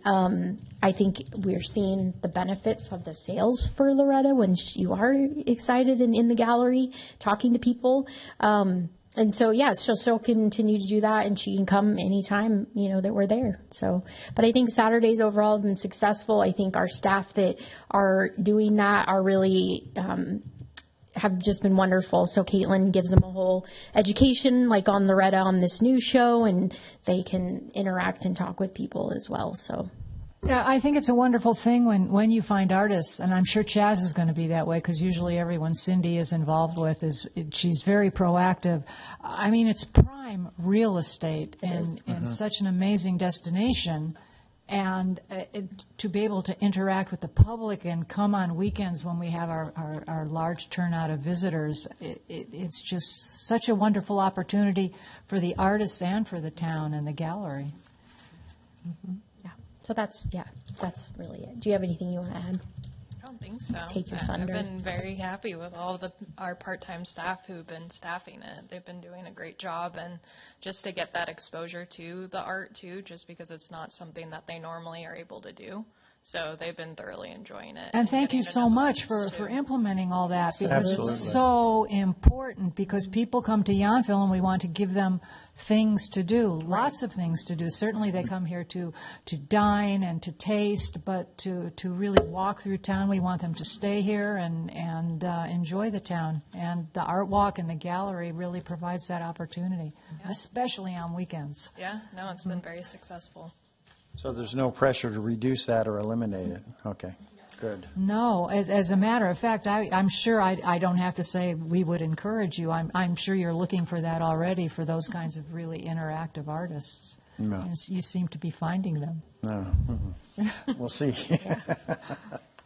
I think we're seeing the benefits of the sales for Loretta when you are excited and in the gallery talking to people. And so, she'll continue to do that, and she can come anytime, that we're there. So, but I think Saturdays overall have been successful. I think our staff that are doing that are really, have just been wonderful. So Caitlin gives them a whole education, like on Loretta on this new show, and they can interact and talk with people as well. So.
Yeah, I think it's a wonderful thing when you find artists, and I'm sure Chaz is going to be that way because usually everyone Cindy is involved with she's very proactive. I mean, it's prime real estate and such an amazing destination, and to be able to interact with the public and come on weekends when we have our large turnout of visitors, it's just such a wonderful opportunity for the artists and for the town and the gallery.
Mm-hmm. So that's really it. Do you have anything you want to add?
I don't think so.
Take your thunder.
I've been very happy with all of our part-time staff who've been staffing it. They've been doing a great job, and just to get that exposure to the art too, just because it's not something that they normally are able to do. So they've been thoroughly enjoying it.
And thank you so much for implementing all that, because
Absolutely.
it's so important, because people come to Yountville and we want to give them things to do, lots of things to do. Certainly they come here to dine and to taste, but to really walk through town, we want them to stay here and enjoy the town. And the Art Walk and the gallery really provides that opportunity, especially on weekends.
Yeah, no, it's been very successful.
So there's no pressure to reduce that or eliminate it. Okay, good.
No, as a matter of fact, I'm sure I don't have to say we would encourage you. I'm sure you're looking for that already, for those kinds of really interactive artists.
No.
And you seem to be finding them.
No. We'll see.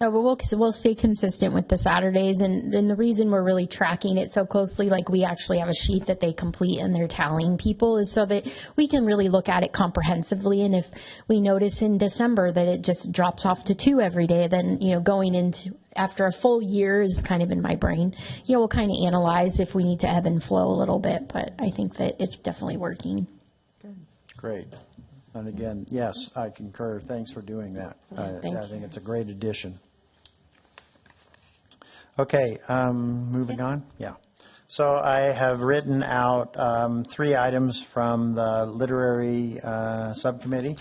No, but we'll stay consistent with the Saturdays, and the reason we're really tracking it so closely, like we actually have a sheet that they complete and they're tallying people, is so that we can really look at it comprehensively. And if we notice in December that it just drops off to 2 every day, then going into after a full year is kind of in my brain. We'll kind of analyze if we need to ebb and flow a little bit, but I think that it's definitely working.
Great. And again, yes, I concur. Thanks for doing that. I think it's a great addition. Okay, moving on. Yeah. So I have written out 3 items from the literary subcommittee.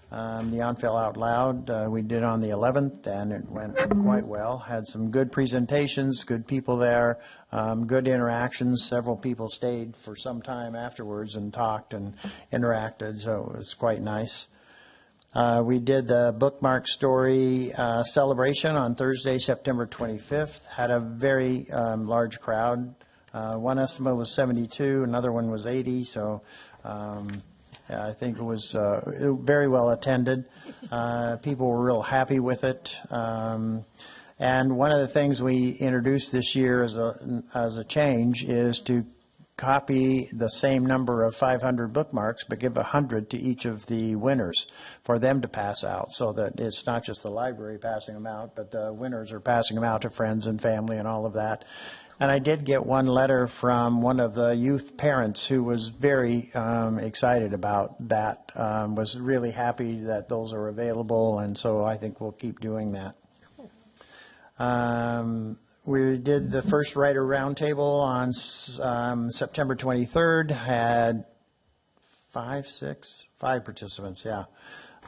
The Yountville Out Loud we did on the 11th, and it went quite well. Had some good presentations, good people there, good interactions. Several people stayed for some time afterwards and talked and interacted, so it was quite nice. We did the bookmark story celebration on Thursday, September 25th. Had a very large crowd. One estimate was 72, another one was 80, so I think it was very well attended. People were real happy with it. And one of the things we introduced this year as a change is to copy the same number of 500 bookmarks, but give 100 to each of the winners for them to pass out, so that it's not just the library passing them out, but the winners are passing them out to friends and family and all of that. And I did get one letter from one of the youth parents who was very excited about that, was really happy that those are available, and so I think we'll keep doing that. We did the first writer roundtable on September 23rd, had 5 participants, yeah.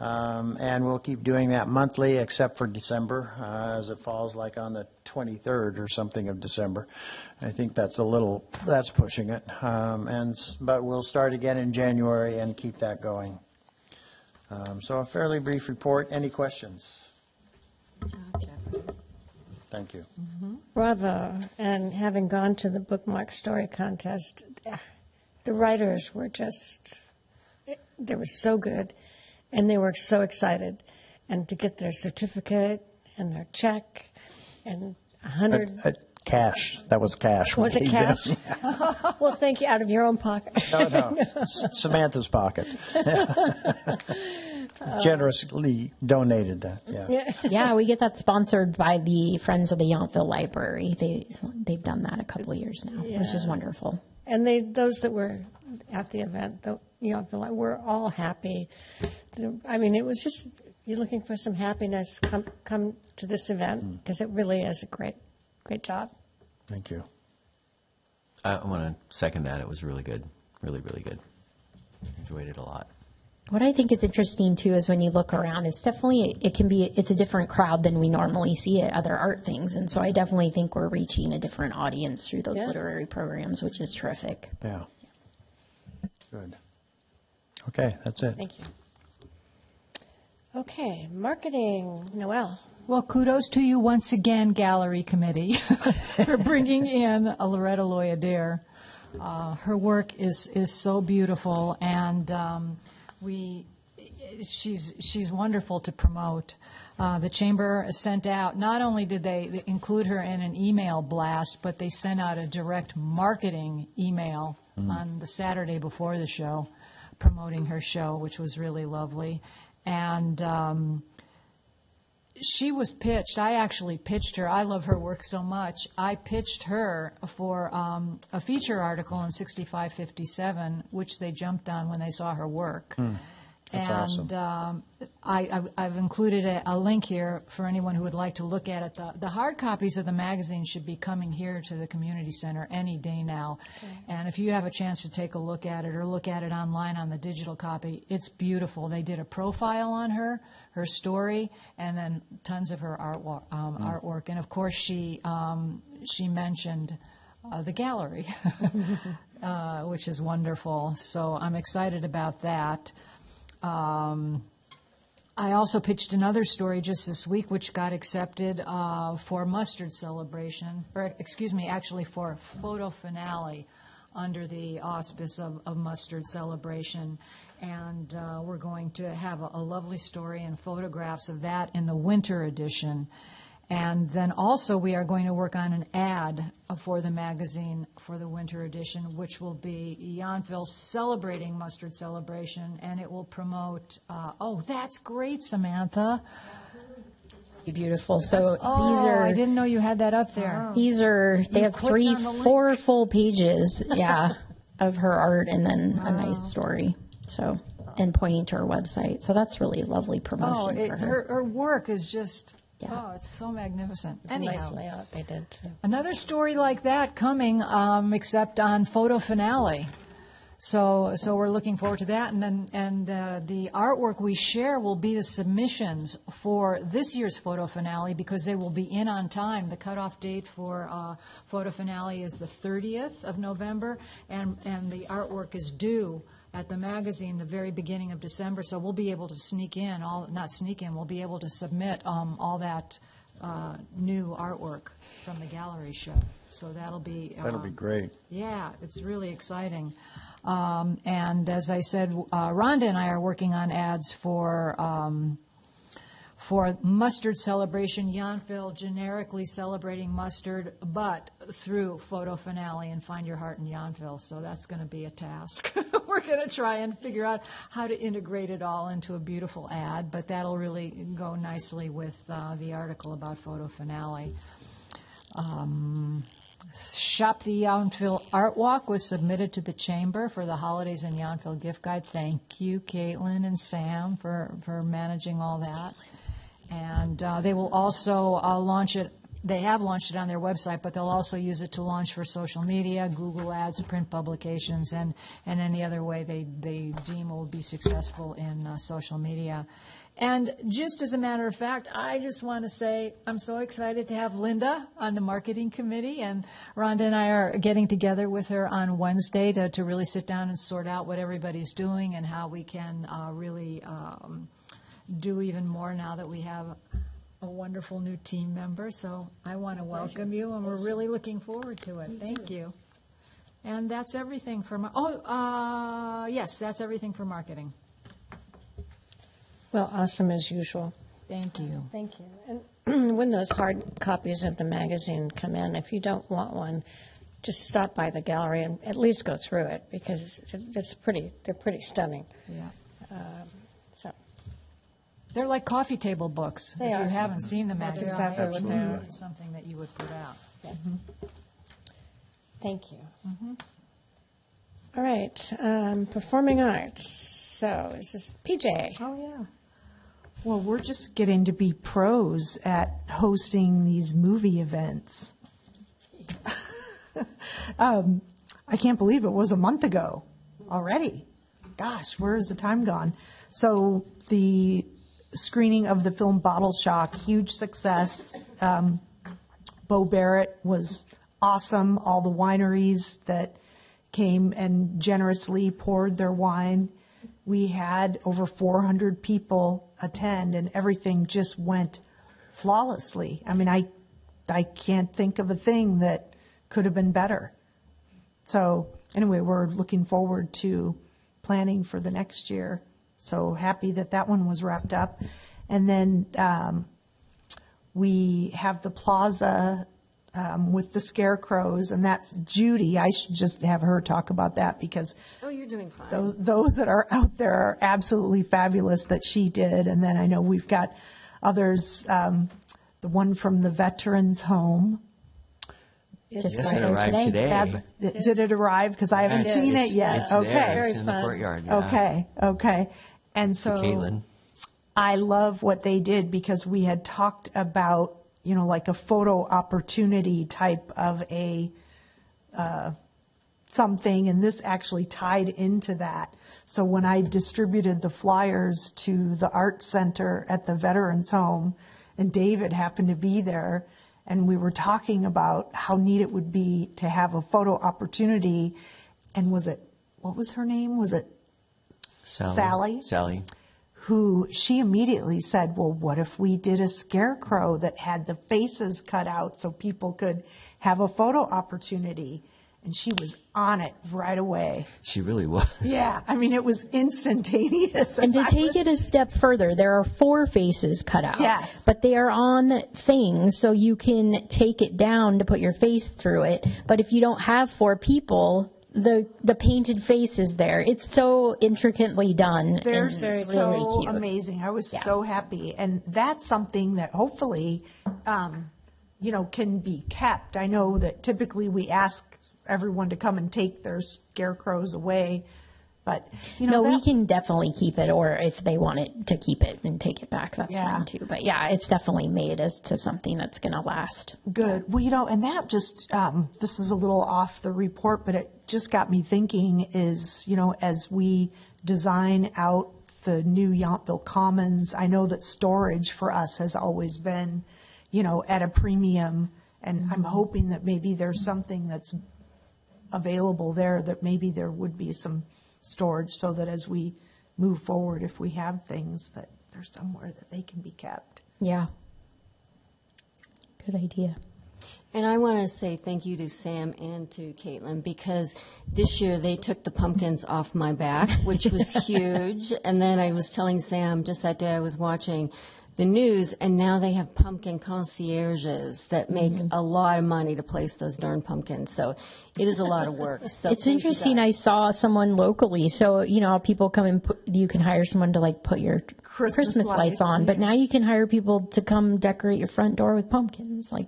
And we'll keep doing that monthly, except for December, as it falls like on the 23rd or something of December. I think that's pushing it. But we'll start again in January and keep that going. So a fairly brief report. Any questions? Thank you.
Bravo. And having gone to the bookmark story contest, the writers were they were so good, and they were so excited. And to get their certificate and their check and 100...
Cash. That was cash.
Was it cash? Well, thank you. Out of your own pocket.
No. Samantha's pocket. Generously donated that, yeah.
Yeah, we get that sponsored by the Friends of the Yountville Library. They've done that a couple of years now, which is wonderful.
And those that were at the event, we're all happy. I mean, it was just, you're looking for some happiness, come to this event, because it really is a great job.
Thank you.
I want to second that. It was really good. Really, really good. Enjoyed it a lot.
What I think is interesting too is when you look around, it's a different crowd than we normally see at other art things, and so I definitely think we're reaching a different audience through those literary programs, which is terrific.
Yeah. Good. Okay, that's it.
Thank you. Okay, marketing, Noelle.
Well, kudos to you once again, Gallery Committee, for bringing in Loretta Loyader. Her work is so beautiful, and she's wonderful to promote. The Chamber sent out, not only did they include her in an email blast, but they sent out a direct marketing email on the Saturday before the show, promoting her show, which was really lovely. And she was pitched. I actually pitched her. I love her work so much. I pitched her for a feature article in 6557, which they jumped on when they saw her work.
That's awesome.
I've included a link here for anyone who would like to look at it. The hard copies of the magazine should be coming here to the community center any day now. Okay. And if you have a chance to take a look at it or look at it online on the digital copy, it's beautiful. They did a profile on her story, and then tons of her artwork. And of course, she mentioned the gallery, which is wonderful. So I'm excited about that. I also pitched another story just this week, which got accepted for Mustard Celebration, or excuse me, actually for Photo Finale under the auspice of Mustard Celebration. And we're going to have a lovely story and photographs of that in the winter edition. And then also we are going to work on an ad for the magazine for the winter edition, which will be Yountville celebrating Mustard Celebration, and it will promote, that's great, Samantha.
Beautiful. So
these are. I didn't know you had that up there.
They have 4 full pages, of her art, and then a nice story. So, and pointing to her website. So that's really lovely promotion for her.
Her work is just. Yeah. Oh, it's so magnificent.
It's a nice layout they did, too.
Another story like that coming, except on Photo Finale. So we're looking forward to that. And the artwork we share will be the submissions for this year's Photo Finale, because they will be in on time. The cutoff date for Photo Finale is the 30th of November, and the artwork is due at the magazine the very beginning of December, so we'll be able to we'll be able to submit all that new artwork from the gallery show. So that'll be
great.
Yeah, it's really exciting. And as I said, Rhonda and I are working on ads for Mustard Celebration, Yountville generically celebrating mustard, but through Photo Finale and Find Your Heart in Yountville. So that's going to be a task. We're going to try and figure out how to integrate it all into a beautiful ad, but that'll really go nicely with the article about Photo Finale. Shop the Yountville Art Walk was submitted to the Chamber for the Holidays in Yountville gift guide. Thank you, Caitlin and Sam, for managing all that. And they will also launch it they have launched it on their website, but they'll also use it to launch for social media, Google Ads, print publications, and any other way they deem will be successful in social media. And just as a matter of fact, I just want to say I'm so excited to have Linda on the marketing committee, and Rhonda and I are getting together with her on Wednesday to really sit down and sort out what everybody's doing and how we can really do even more now that we have a wonderful new team member. So I want to welcome you, and we're really looking forward to it. Thank you. And that's everything for yes, that's everything for marketing.
Well, awesome as usual.
Thank you.
Thank you. And when those hard copies of the magazine come in, if you don't want one, just stop by the gallery and at least go through it, because they're pretty stunning.
Yeah.
So
They're like coffee table books.
They
If
are.
you haven't seen them,
That's exactly what they are.
It's something that you would put out.
thank you. All right, performing arts. So is this PJ?
Oh, yeah. Well, we're just getting to be pros at hosting these movie events. I can't believe it was a month ago already. Gosh, where has the time gone? So the screening of the film Bottle Shock, huge success. Bo Barrett was awesome. All the wineries that came and generously poured their wine. We had over 400 people attend, and everything just went flawlessly. I mean, I can't think of a thing that could have been better. So anyway, we're looking forward to planning for the next year. So happy that that one was wrapped up. And then we have the plaza with the scarecrows, and that's Judy. I should just have her talk about that, because
Oh, you're doing fine.
those that are out there are absolutely fabulous that she did. And then I know we've got others, the one from the Veterans Home.
Just
Yes,
got
it
here
arrived today.
Did it arrive? Because I haven't seen it yet.
It's
Okay.
there. It's
Very
in the
fun.
courtyard. Yeah.
Okay. And so
Caitlin.
I love what they did, because we had talked about, like a photo opportunity type of a something, and this actually tied into that. So when I distributed the flyers to the art center at the Veterans Home, and David happened to be there, and we were talking about how neat it would be to have a photo opportunity, and what was her name? Was it Sally?
Sally.
Who she immediately said, well, what if we did a scarecrow that had the faces cut out so people could have a photo opportunity? And she was on it right away.
She really was.
Yeah, I mean, it was instantaneous.
And to take it a step further, there are 4 faces cut out.
Yes.
But they are on things, so you can take it down to put your face through it. But if you don't have 4 people, the painted face is there. It's so intricately done.
They're
and really
so
cute.
amazing. I was so happy. And that's something that hopefully, can be kept. I know that typically we ask everyone to come and take their scarecrows away, but,
No, we can definitely keep it, or if they want it to keep it and take it back, that's
Yeah.
fine too. But yeah, it's definitely made as to something that's going to last.
Good. Well, and that just, this is a little off the report, but it just got me thinking is, as we design out the new Yountville Commons, I know that storage for us has always been, at a premium. And I'm hoping that maybe there's something that's available there, that maybe there would be some storage, so that as we move forward, if we have things, that there's somewhere that they can be kept.
Yeah. Good idea.
And I want to say thank you to Sam and to Caitlin, because this year they took the pumpkins off my back, which was huge. And then I was telling Sam just that day I was watching the news, and now they have pumpkin concierges that make a lot of money to place those darn pumpkins. So it is a lot of work. So
It's
thank you
interesting.
guys.
I saw someone locally. So, how people come and you can hire someone to put your
Christmas
Christmas lights
lights,
on. But now you can hire people to come decorate your front door with pumpkins.
I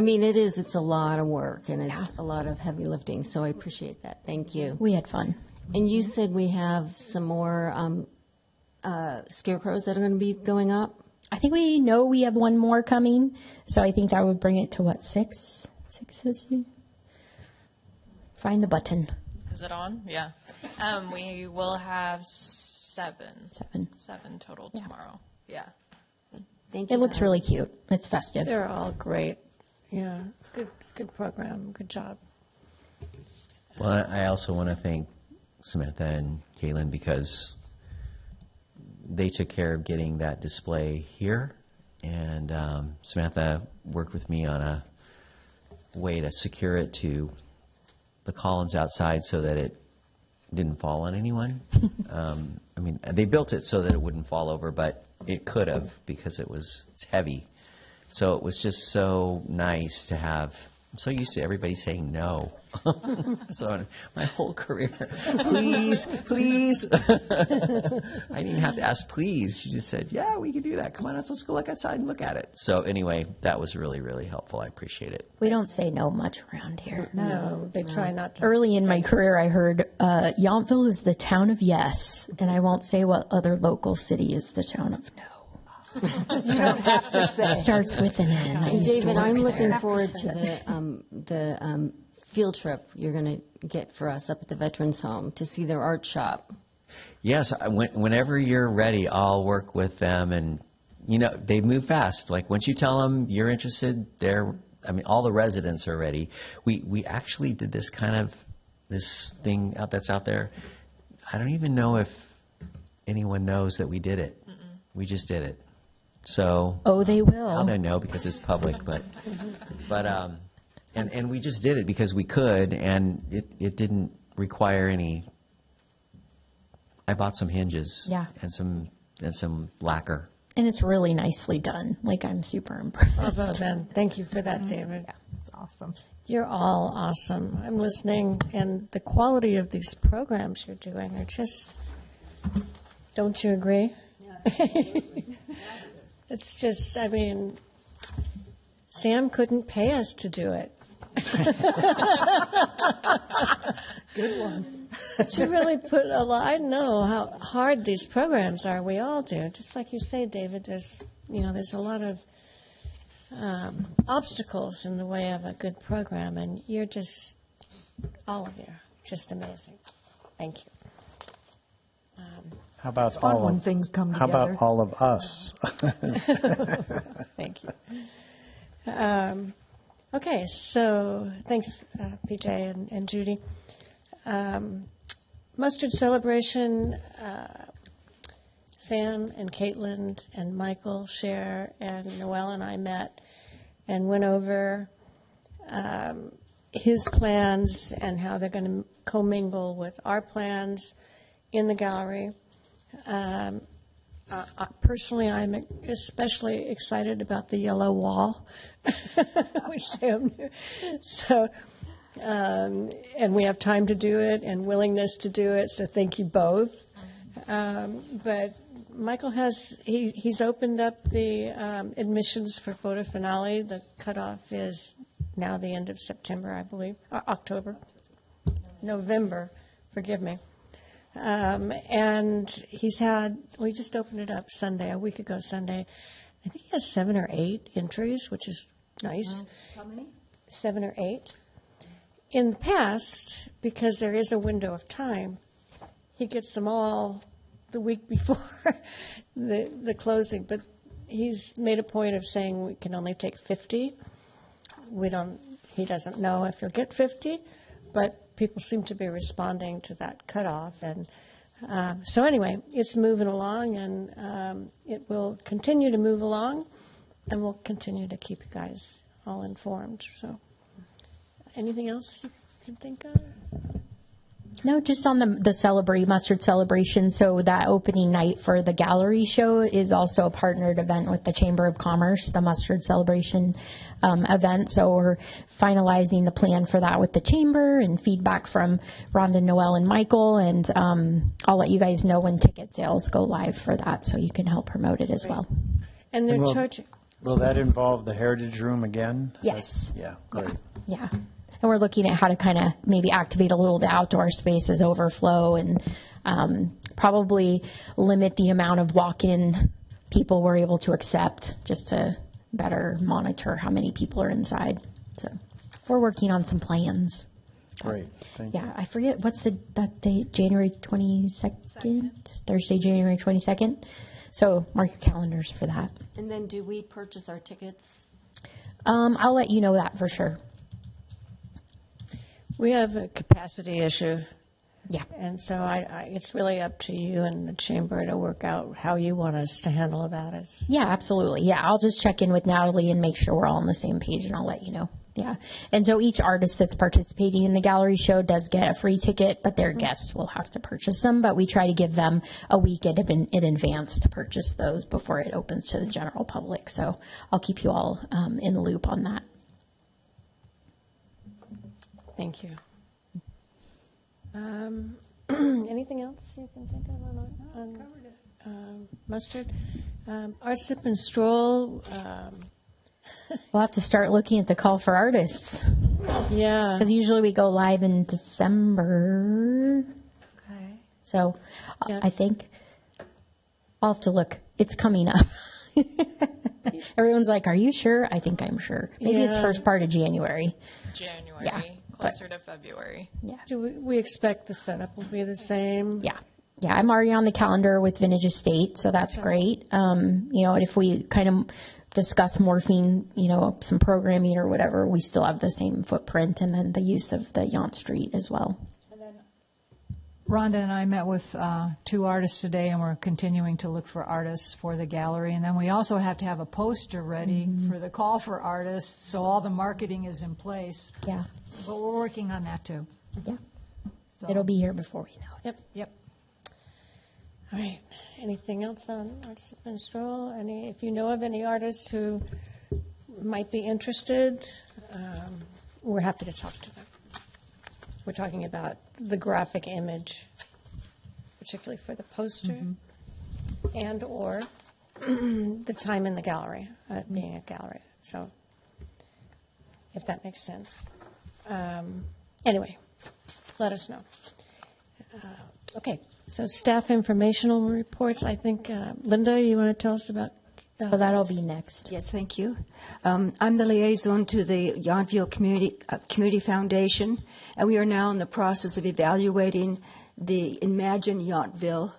mean, it's a lot of work, and it's a lot of heavy lifting. So I appreciate that. Thank you.
We had fun.
And you said we have some more scarecrows that are going to be going up?
I think we know we have one more coming, so I think that would bring it to what, 6? 6 this year? Find the button.
Is it on? Yeah. We will have 7. 7 total tomorrow. Yeah.
Thank you.
It looks
guys.
really cute. It's festive.
They're all great. Yeah, good program, good job.
Well, I also want to thank Samantha and Caitlin because they took care of getting that display here. And Samantha worked with me on a way to secure it to the columns outside so that it didn't fall on anyone. I mean, they built it so that it wouldn't fall over, but it could have because it's heavy. So it was just so nice to have. I'm so used to everybody saying no. So my whole career, please, please. I didn't even have to ask please. She just said, yeah, we can do that. Come on, let's go look outside and look at it. So anyway, that was really, really helpful. I appreciate it.
We don't say no much around here.
No, they try not to.
Early in my career, I heard Yountville is the town of yes, and I won't say what other local city is the town of no.
You don't have to say.
It starts with an N. I used to
David,
work
I'm
there.
looking forward to the field trip you're going to get for us up at the Veterans Home to see their art shop.
Yes, whenever you're ready, I'll work with them. And, they move fast. Like, once you tell them you're interested, all the residents are ready. We actually did this thing that's out there. I don't even know if anyone knows that we did it. We just did it. So.
Oh, they will.
Now they know because it's public, and we just did it because we could, and it didn't require any. I bought some hinges.
Yeah.
And some lacquer.
And it's really nicely done. Like, I'm super impressed.
Bravo, then. Thank you for that, David.
Awesome.
You're all awesome. I'm listening, and the quality of these programs you're doing are just, don't you agree? It's just, Sam couldn't pay us to do it.
Good one.
To really put a lot, I know how hard these programs are. We all do. Just like you say, David, there's a lot of obstacles in the way of a good program, and you're just, all of you, just amazing. Thank you.
How about
fun
all
when
of,
things come
how
together.
about all of us?
Thank you. Okay, so thanks, PJ and Judy. Mustard celebration, Sam and Caitlin and Michael, Cher, and Noelle and I met and went over his plans and how they're going to commingle with our plans in the gallery. Personally, I'm especially excited about the yellow wall, which Sam knew. So, and we have time to do it and willingness to do it, so thank you both. But Michael he's opened up the admissions for Photo Finale. The cutoff is now the end of September, I believe, November, forgive me. And we just opened it up a week ago Sunday. I think he has 7 or 8 entries, which is nice.
How many?
7 or 8. In the past, because there is a window of time, he gets them all the week before the closing. But he's made a point of saying we can only take 50. He doesn't know if he'll get 50, but people seem to be responding to that cutoff. And so anyway, it's moving along, and it will continue to move along, and we'll continue to keep you guys all informed. So anything else you can think of?
No, just on the Mustard celebration. So that opening night for the gallery show is also a partnered event with the Chamber of Commerce, the Mustard celebration event. So we're finalizing the plan for that with the Chamber and feedback from Rhonda, Noelle, and Michael. And I'll let you guys know when ticket sales go live for that, so you can help promote it as well.
And they're charging.
Will that involve the Heritage Room again?
Yes.
Yeah, great.
Yeah. And we're looking at how to kind of maybe activate a little the outdoor spaces overflow and probably limit the amount of walk-in people were able to accept, just to better monitor how many people are inside. So we're working on some plans.
Great, thank you.
Yeah, I forget, what's that date, January 22nd? Thursday, January 22nd. So mark your calendars for that.
And then do we purchase our tickets?
I'll let you know that for sure.
We have a capacity issue,
Yeah.
and so it's really up to you and the chamber to work out how you want us to handle that.
Yeah, absolutely. Yeah, I'll just check in with Natalie and make sure we're all on the same page, and I'll let you know. Yeah. And so each artist that's participating in the gallery show does get a free ticket, but their guests will have to purchase them. But we try to give them a week in advance to purchase those before it opens to the general public. So I'll keep you all in the loop on that.
Thank you. Anything else you can think of on Mustard? Art Sip and Stroll.
We'll have to start looking at the call for artists,
Yeah.
because usually we go live in December.
Okay.
So
Yeah.
I think I'll have to look. It's coming up. Everyone's like, are you sure? I think I'm sure. Maybe it's
Yeah.
first part of January.
January,
Yeah,
closer to February.
Do we expect the setup will be the same?
Yeah. Yeah, I'm already on the calendar with Vintage Estate, so that's great. And if we kind of discuss morphing, some programming or whatever, we still have the same footprint, and then the use of the Yount Street as well.
Rhonda and I met with 2 artists today, and we're continuing to look for artists for the gallery. And then we also have to have a poster ready for the call for artists, so all the marketing is in place.
Yeah.
But we're working on that, too.
Yeah.
So-
It'll be here before we know it.
Yep.
All right. Anything else on Art Sip and Stroll? If you know of any artists who might be interested, we're happy to talk to them. We're talking about the graphic image, particularly for the poster, and/or the time in the gallery, being a gallery. So, if that makes sense. Anyway, let us know. Okay, so staff informational reports. I think, Linda, you want to tell us about?
So that'll be next.
Yes, thank you. I'm the liaison to the Yountville Community Foundation, and we are now in the process of evaluating the Imagine Yountville.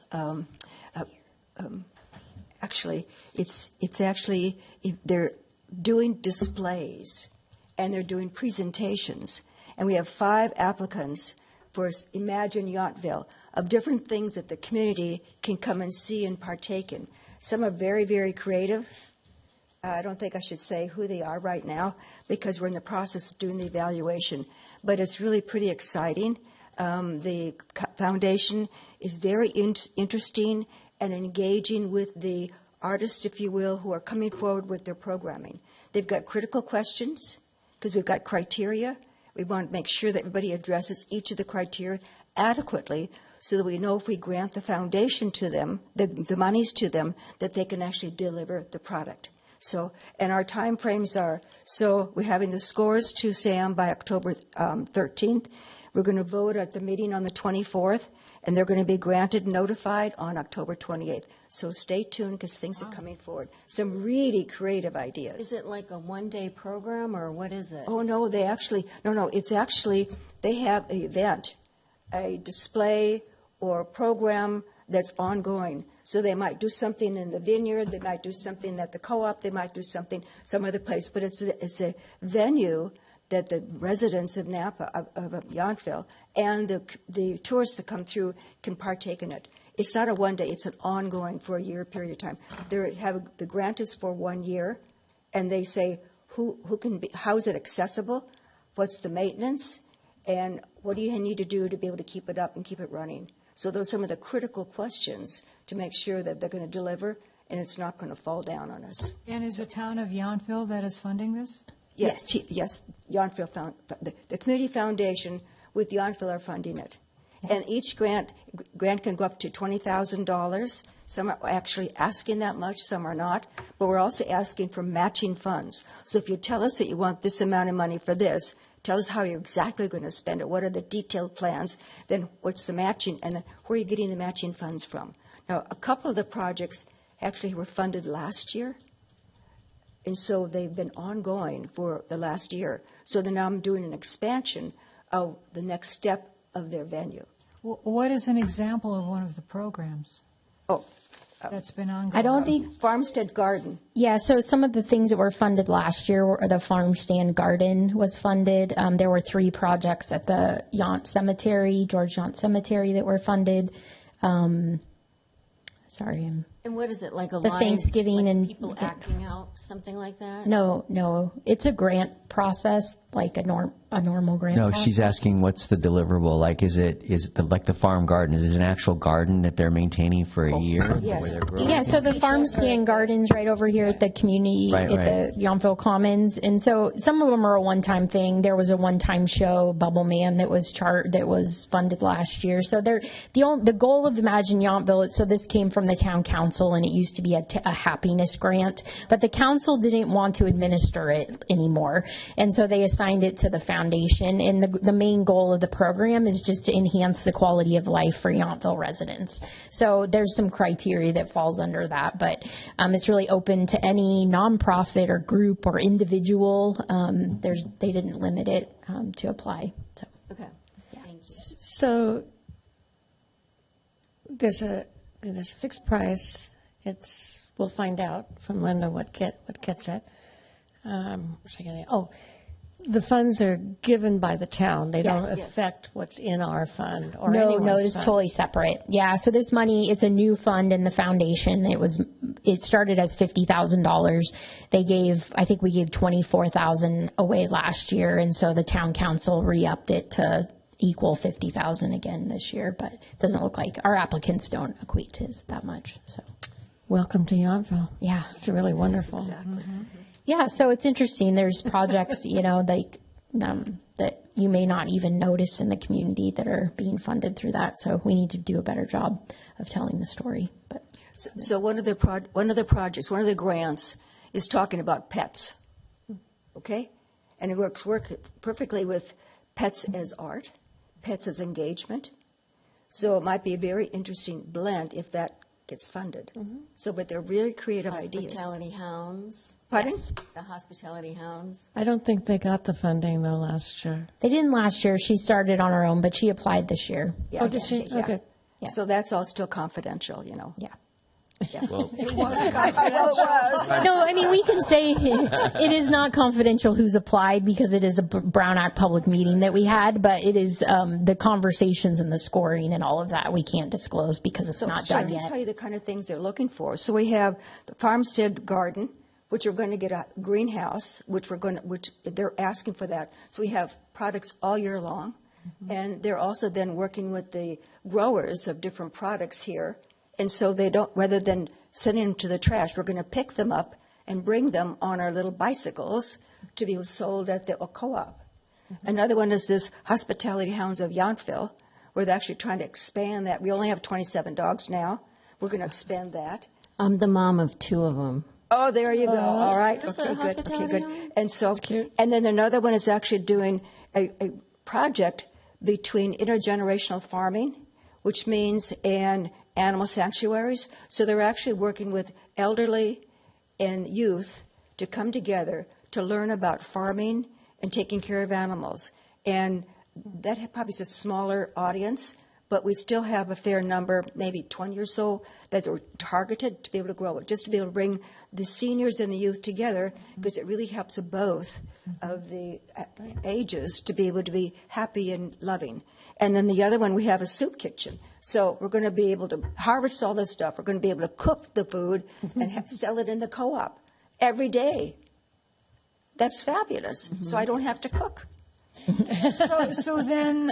Actually, it's actually they're doing displays and they're doing presentations, and we have 5 applicants for Imagine Yountville of different things that the community can come and see and partake in. Some are very, very creative. I don't think I should say who they are right now because we're in the process of doing the evaluation. But it's really pretty exciting. The foundation is very interesting and engaging with the artists, if you will, who are coming forward with their programming. They've got critical questions because we've got criteria. We want to make sure that everybody addresses each of the criteria adequately so that we know if we grant the foundation to them, the monies to them, that they can actually deliver the product. So, and our time frames are, so we're having the scores to Sam by October 13th. We're going to vote at the meeting on the 24th, and they're going to be granted and notified on October 28th. So stay tuned because things are coming forward. Some really creative ideas.
Is it like a one-day program, or what is it?
Oh, no, it's actually, they have an event, a display or program that's ongoing. So they might do something in the vineyard, they might do something at the co-op, they might do something some other place, but it's a venue that the residents of Napa, of Yountville, and the tourists that come through can partake in it. It's not a one day, it's an ongoing for a year period of time. The grant is for 1 year, and they say who can be, how is it accessible, what's the maintenance, and what do you need to do to be able to keep it up and keep it running. So those are some of the critical questions to make sure that they're going to deliver and it's not going to fall down on us.
And is the town of Yountville that is funding this?
Yes, Yountville the Community Foundation with Yountville are funding it. And each grant can go up to $20,000. Some are actually asking that much, some are not. But we're also asking for matching funds. So if you tell us that you want this amount of money for this, tell us how you're exactly going to spend it. What are the detailed plans? Then what's the matching? And then where are you getting the matching funds from? Now, a couple of the projects actually were funded last year. And so they've been ongoing for the last year. So then now I'm doing an expansion of the next step of their venue.
What is an example of one of the programs
Oh,
that's been ongoing?
I don't think,
Farmstead Garden.
yeah, so some of the things that were funded last year were the farm stand garden was funded. There were 3 projects at the Yount Cemetery, George Yount Cemetery, that were funded. Sorry,
And what is it, like a
The
line,
Thanksgiving
like
and-
people acting out, something like that?
no, it's a grant process, like a normal grant
No,
process.
she's asking what's the deliverable? Like, is it like the farm garden? Is it an actual garden that they're maintaining for a year?
yes.
Where they're growing?
Yeah, so the farm stand gardens right over here at the community,
Right,
at the Yountville Commons. And so some of them are a one-time thing. There was a one-time show, Bubble Man, that was funded last year. So the goal of Imagine Yountville, so this came from the town council, and it used to be a happiness grant, but the council didn't want to administer it anymore. And so they assigned it to the foundation. And the main goal of the program is just to enhance the quality of life for Yountville residents. So there's some criteria that falls under that, but it's really open to any nonprofit or group or individual. They didn't limit it to apply. So.
Okay, thank you.
So there's a fixed price. We'll find out from Linda what gets it. The funds are given by the town. They don't
Yes.
affect what's in our fund or
No,
anyone's
it's
fund.
totally separate. Yeah, so this money, it's a new fund in the foundation. It started as $50,000. I think we gave $24,000 away last year, and so the town council re-upped it to equal $50,000 again this year, but it doesn't look like our applicants don't equate to that much, so.
Welcome to Yountville.
Yeah.
It's really wonderful.
Exactly.
Yeah, so it's interesting. There's projects, that you may not even notice in the community that are being funded through that. So we need to do a better job of telling the story. But
So one of the projects, one of the grants is talking about pets, okay? And it works perfectly with pets as art, pets as engagement. So it might be a very interesting blend if that gets funded. So, but they're really creative ideas.
Hospitality hounds.
Pardon?
Yes, the hospitality hounds.
I don't think they got the funding, though, last year.
they didn't last year. She started on her own, but she applied this year.
Yeah,
Oh, did she?
yeah.
Okay.
Yeah.
So that's all still confidential,
Yeah.
Well,
No, I mean, we can say it is not confidential who's applied because it is a Brown Act public meeting that we had, but it is the conversations and the scoring and all of that we can't disclose because it's not
so I
done
can
yet.
tell you the kind of things they're looking for. So we have the farmstead garden, which we're going to get a greenhouse, which they're asking for that. So we have products all year long. And they're also then working with the growers of different products here. And so they don't, rather than sending them to the trash, we're going to pick them up and bring them on our little bicycles to be sold at the co-op. Another one is this Hospitality Hounds of Yountville. We're actually trying to expand that. We only have 27 dogs now. We're going to expand that.
I'm the mom of 2 of them.
Oh, there you go. All right.
There's
Okay,
a
good. Okay,
hospitality
good.
hound?
And so, and then another one is actually doing a project between intergenerational farming, which means animal sanctuaries. So they're actually working with elderly and youth to come together to learn about farming and taking care of animals. And that probably is a smaller audience, but we still have a fair number, maybe 20 or so, that are targeted to be able to grow it, just to be able to bring the seniors and the youth together, because it really helps both of the ages to be able to be happy and loving. And then the other one, we have a soup kitchen. So we're going to be able to harvest all this stuff. We're going to be able to cook the food and sell it in the co-op every day. That's fabulous. So I don't have to cook.
So then,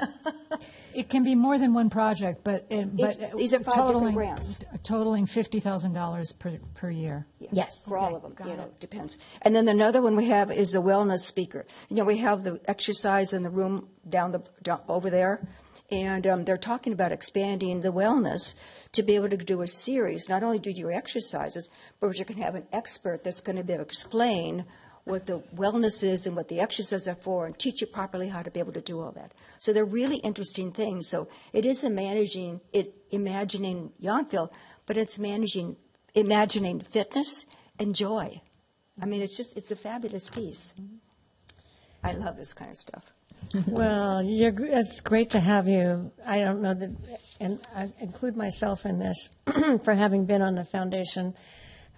it can be more than one project, but
These are 5 different grants.
Totaling $50,000 per year.
Yes.
For all of them, depends. And then another one we have is a wellness speaker. We have the exercise in the room down over there, and they're talking about expanding the wellness to be able to do a series. Not only do your exercises, but you can have an expert that's going to be able to explain what the wellness is and what the exercises are for, and teach you properly how to be able to do all that. So they're really interesting things. So it is imagining Yountville, but it's imagining imagining fitness and joy. I mean, it's a fabulous piece. I love this kind of stuff.
Well, it's great to have you. I don't know that, and I include myself in this, for having been on the foundation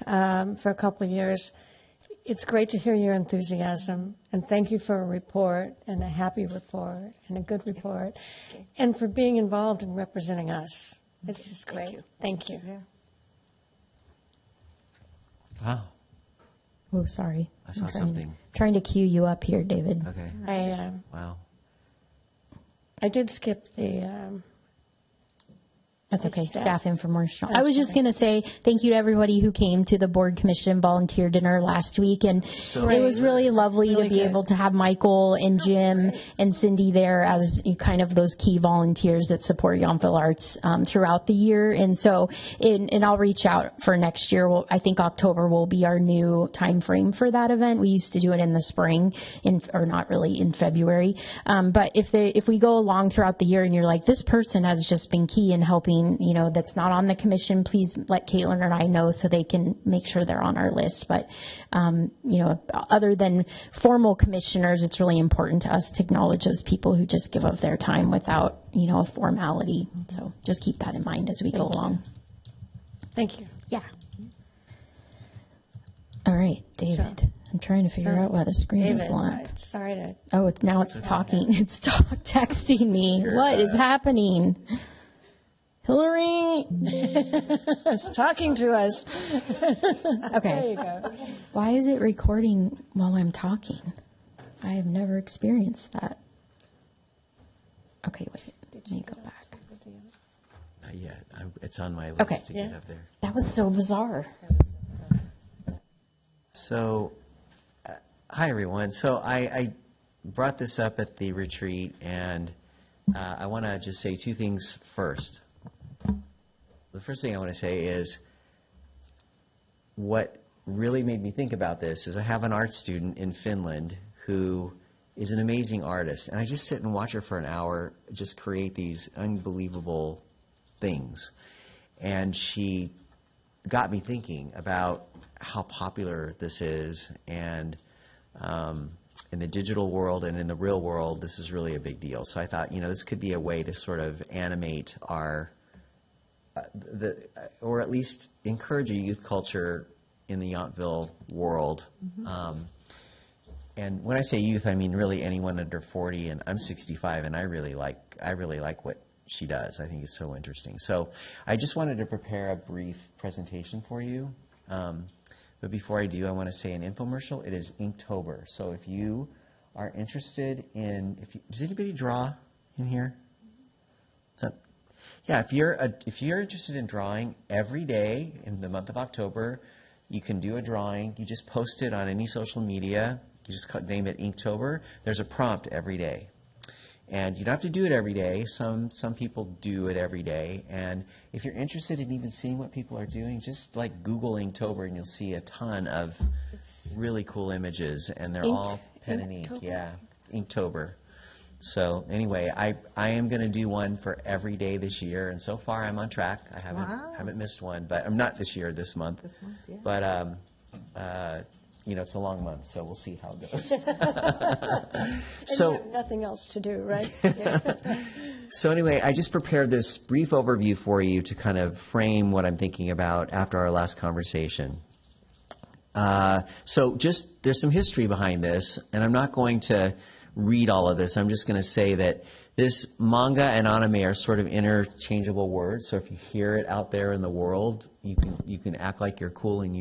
for a couple of years. It's great to hear your enthusiasm, and thank you for a report, and a happy report, and a good report, and for being involved and representing us. It's just great. Thank you.
Wow.
Oh, sorry.
I saw
I'm
something.
Trying to cue you up here, David.
Okay. Wow.
I did skip the.
That's okay.
Staff.
Staff information.
Oh,
I was just
sorry.
going to say thank you to everybody who came to the board commission volunteer dinner last week, and it was really lovely
Really
to be
good.
able to have Michael and Jim and Cindy there as kind of those key volunteers that support Yountville Arts throughout the year. And so, and I'll reach out for next year. I think October will be our new time frame for that event. We used to do it in the spring, or not really in February. But if we go along throughout the year and you're like, this person has just been key in helping, that's not on the commission, please let Caitlin or I know so they can make sure they're on our list. But, other than formal commissioners, it's really important to us to acknowledge those people who just give of their time without, a formality. So just keep that in mind as we go along.
Thank you.
Yeah. All right, David. I'm trying to figure out why the screen is
David,
blank.
sorry to.
Oh, it's talking. It's texting me. What is happening? Hillary.
It's talking to us.
Okay.
There you go.
Why is it recording while I'm talking? I have never experienced that. Okay, wait. Let me go back.
Not yet. It's on my list
Okay.
to get up there.
That was so bizarre.
So, hi everyone. So I brought this up at the retreat, and I want to just say two things first. The first thing I want to say is what really made me think about this is I have an art student in Finland who is an amazing artist, and I just sit and watch her for an hour just create these unbelievable things. And she got me thinking about how popular this is, and in the digital world and in the real world, this is really a big deal. So I thought, this could be a way to sort of animate our, or at least encourage a youth culture in the Yountville world. And when I say youth, I mean really anyone under 40, and I'm 65, and I really like what she does. I think it's so interesting. So I just wanted to prepare a brief presentation for you. But before I do, I want to say an infomercial. It is Inktober. So if you are interested in, does anybody draw in here? Yeah, if you're interested in drawing every day in the month of October, you can do a drawing. You just post it on any social media. You just name it Inktober. There's a prompt every day. And you don't have to do it every day. Some people do it every day. And if you're interested in even seeing what people are doing, just like Google Inktober, and you'll see a ton of really cool images. And they're all pen and ink. Yeah, Inktober. So anyway, I am going to do one for every day this year. And so far, I'm on track. I haven't missed one. But I'm not this year, this month.
This month, yeah.
But it's a long month, so we'll see how it goes.
And you have nothing else to do, right?
So anyway, I just prepared this brief overview for you to kind of frame what I'm thinking about after our last conversation. So just there's some history behind this, and I'm not going to read all of this. I'm just going to say that this manga and anime are sort of interchangeable words. So if you hear it out there in the world, you can act like you're cool and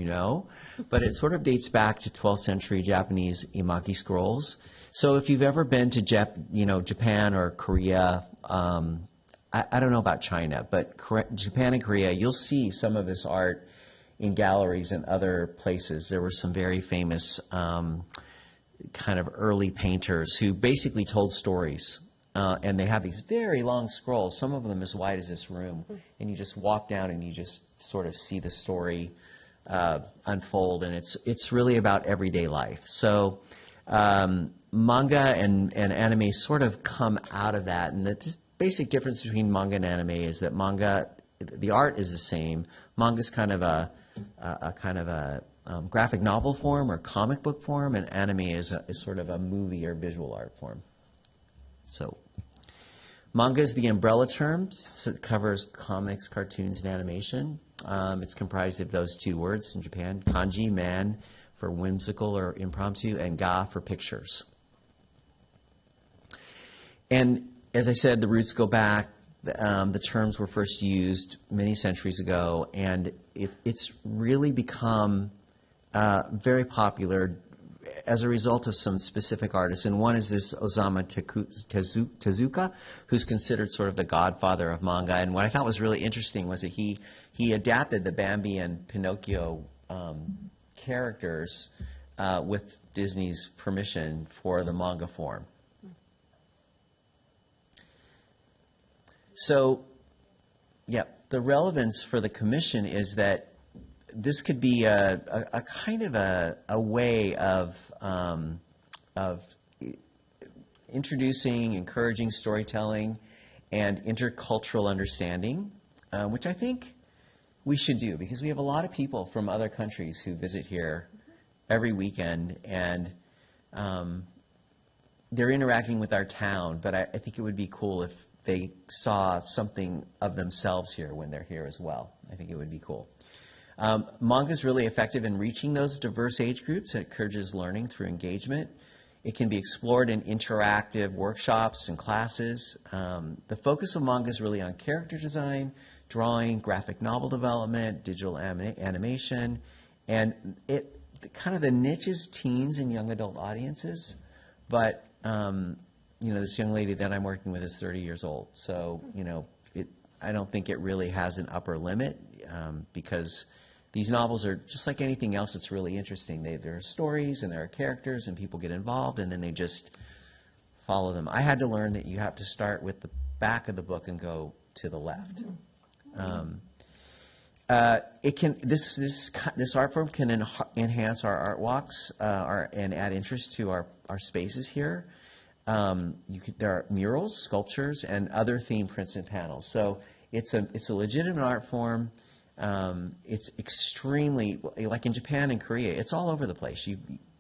But it sort of dates back to 12th century Japanese imaki scrolls. So if you've ever been to Japan or Korea, I don't know about China, but Japan and Korea, you'll see some of this art in galleries and other places. There were some very famous kind of early painters who basically told stories. And they have these very long scrolls, some of them as wide as this room. And you just walk down and you just sort of see the story unfold. And it's really about everyday life. So manga and anime sort of come out of that. And the basic difference between manga and anime is that manga, the art is the same. Manga is kind of a kind of a graphic novel form or comic book form, and anime is sort of a movie or visual art form. So manga is the umbrella term. So it covers comics, cartoons, and animation. It's comprised of those two words in Japan, kanji, man, for whimsical or impromptu, and ga for pictures. And as I said, the roots go back. The terms were first used many centuries ago, and it's really become very popular as a result of some specific artists. And one is this Osamu Tezuka, who's considered sort of the godfather of manga. And what I thought was really interesting was that he adapted the Bambi and Pinocchio characters with Disney's permission for the manga form. So, yeah, the relevance for the commission is that this could be a kind of a way of introducing, encouraging storytelling and intercultural understanding, which I think we should do, because we have a lot of people from other countries who visit here every weekend, and they're interacting with our town, but I think it would be cool if they saw something of themselves here when they're here as well. I think it would be cool. Manga is really effective in reaching those diverse age groups. It encourages learning through engagement. It can be explored in interactive workshops and classes. The focus of manga is really on character design, drawing, graphic novel development, digital animation, and it kind of the niche is teens and young adult audiences, but you know, this young lady that I'm working with is 30 years old. So, you know, I don't think it really has an upper limit because these novels are just like anything else that's really interesting. There are stories and there are characters and people get involved and then they just follow them. I had to learn that you have to start with the back of the book and go to the left. This art form can enhance our art walks and add interest to our spaces here. There are murals, sculptures, and other theme prints and panels. So it's a legitimate art form. It's extremely, like in Japan and Korea, it's all over the place.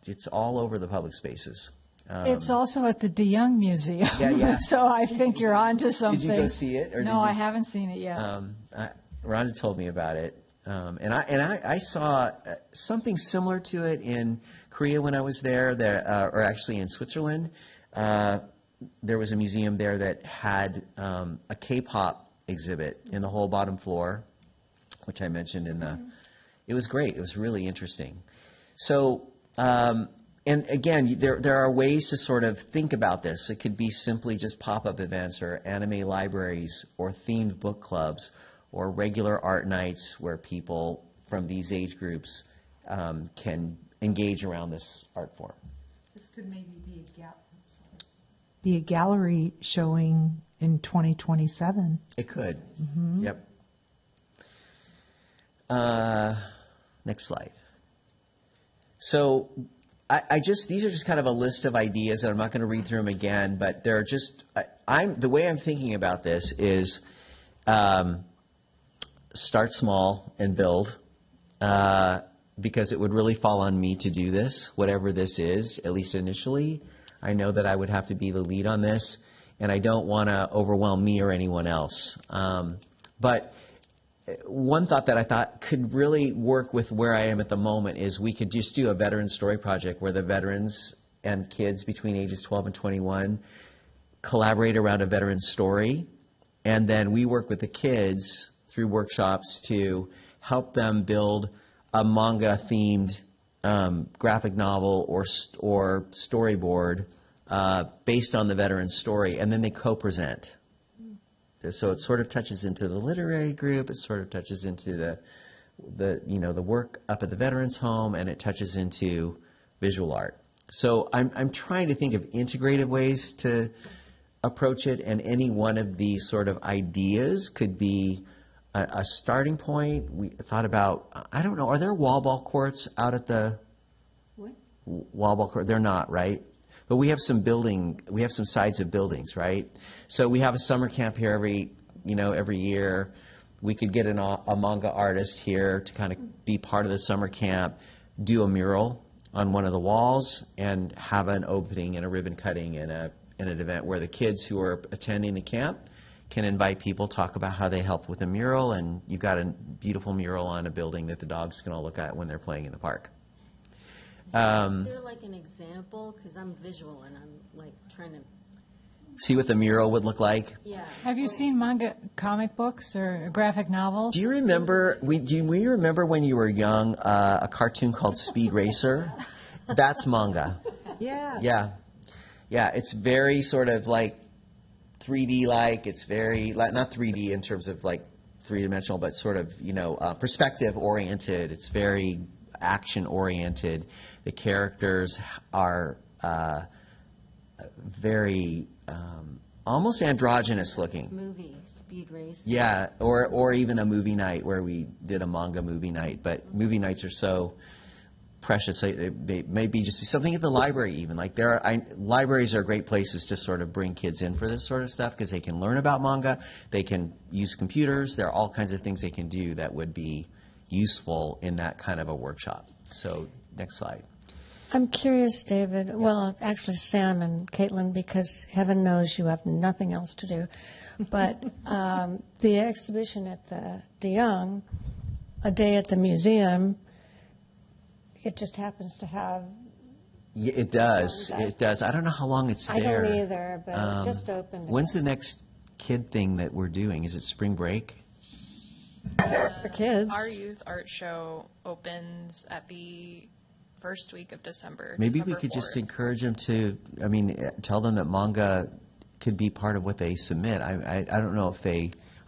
It's all over the public spaces.
It's also at the De Young Museum.
Yeah.
So I think you're onto something.
Did you go see it? Or
no, I haven't seen it yet.
Rhonda told me about it. And I saw something similar to it in Korea when I was there, or actually in Switzerland. There was a museum there that had a K-pop exhibit in the whole bottom floor, which I mentioned in the. It was great. It was really interesting. So, and again, there are ways to sort of think about this. It could be simply just pop-up events or anime libraries or themed book clubs or regular art nights where people from these age groups can engage around this art form.
This could maybe be a gallery showing in 2027.
It could.
Mm-hmm.
Yep. Next slide. So these are just kind of a list of ideas, and I'm not going to read through them again, but they're just, the way I'm thinking about this is start small and build, because it would really fall on me to do this, whatever this is, at least initially. I know that I would have to be the lead on this, and I don't want to overwhelm me or anyone else. But one thought that I thought could really work with where I am at the moment is we could just do a veteran story project where the veterans and kids between ages 12 and 21 collaborate around a veteran story, and then we work with the kids through workshops to help them build a manga-themed graphic novel or storyboard based on the veteran's story, and then they co-present. So it sort of touches into the literary group, it sort of touches into the work up at the veterans home, and it touches into visual art. So I'm trying to think of integrative ways to approach it, and any one of these sort of ideas could be a starting point. We thought about, I don't know, are there wall ball courts out at the wall ball court? They're not, right? But we have some sides of buildings, right? So we have a summer camp here every year. we could get a manga artist here to kind of be part of the summer camp, do a mural on one of the walls, and have an opening and a ribbon cutting and an event where the kids who are attending the camp can invite people, talk about how they help with a mural, and you've got a beautiful mural on a building that the dogs can all look at when they're playing in the park.
Is there like an example? Because I'm visual and I'm like trying to.
See what the mural would look like?
Yeah.
Have you seen manga comic books or graphic novels?
Do you remember, do you remember when you were young, a cartoon called Speed Racer? That's manga.
Yeah.
Yeah. Yeah, it's very sort of like 3D-like. It's very, like, not 3D in terms of like three-dimensional, but sort of, perspective-oriented. It's very action-oriented. The characters are very almost androgynous looking.
Movie, Speed Race.
Yeah, or even a movie night where we did a manga movie night. But movie nights are so precious. They may be just something at the library even. Like libraries are great places to sort of bring kids in for this sort of stuff because they can learn about manga. They can use computers. There are all kinds of things they can do that would be useful in that kind of a workshop. So next slide.
I'm curious, David, well, actually Sam and Caitlin, because heaven knows you have nothing else to do, but the exhibition at the De Young, A Day at the Museum, it just happens to have...
Yeah, it does. It does. I don't know how long it's there.
I don't either, but it just opened.
When's the next kid thing that we're doing? Is it spring break?
For kids.
Our youth art show opens at the first week of December.
Maybe
December
we could
4th.
just encourage them to, tell them that manga could be part of what they submit. I don't know if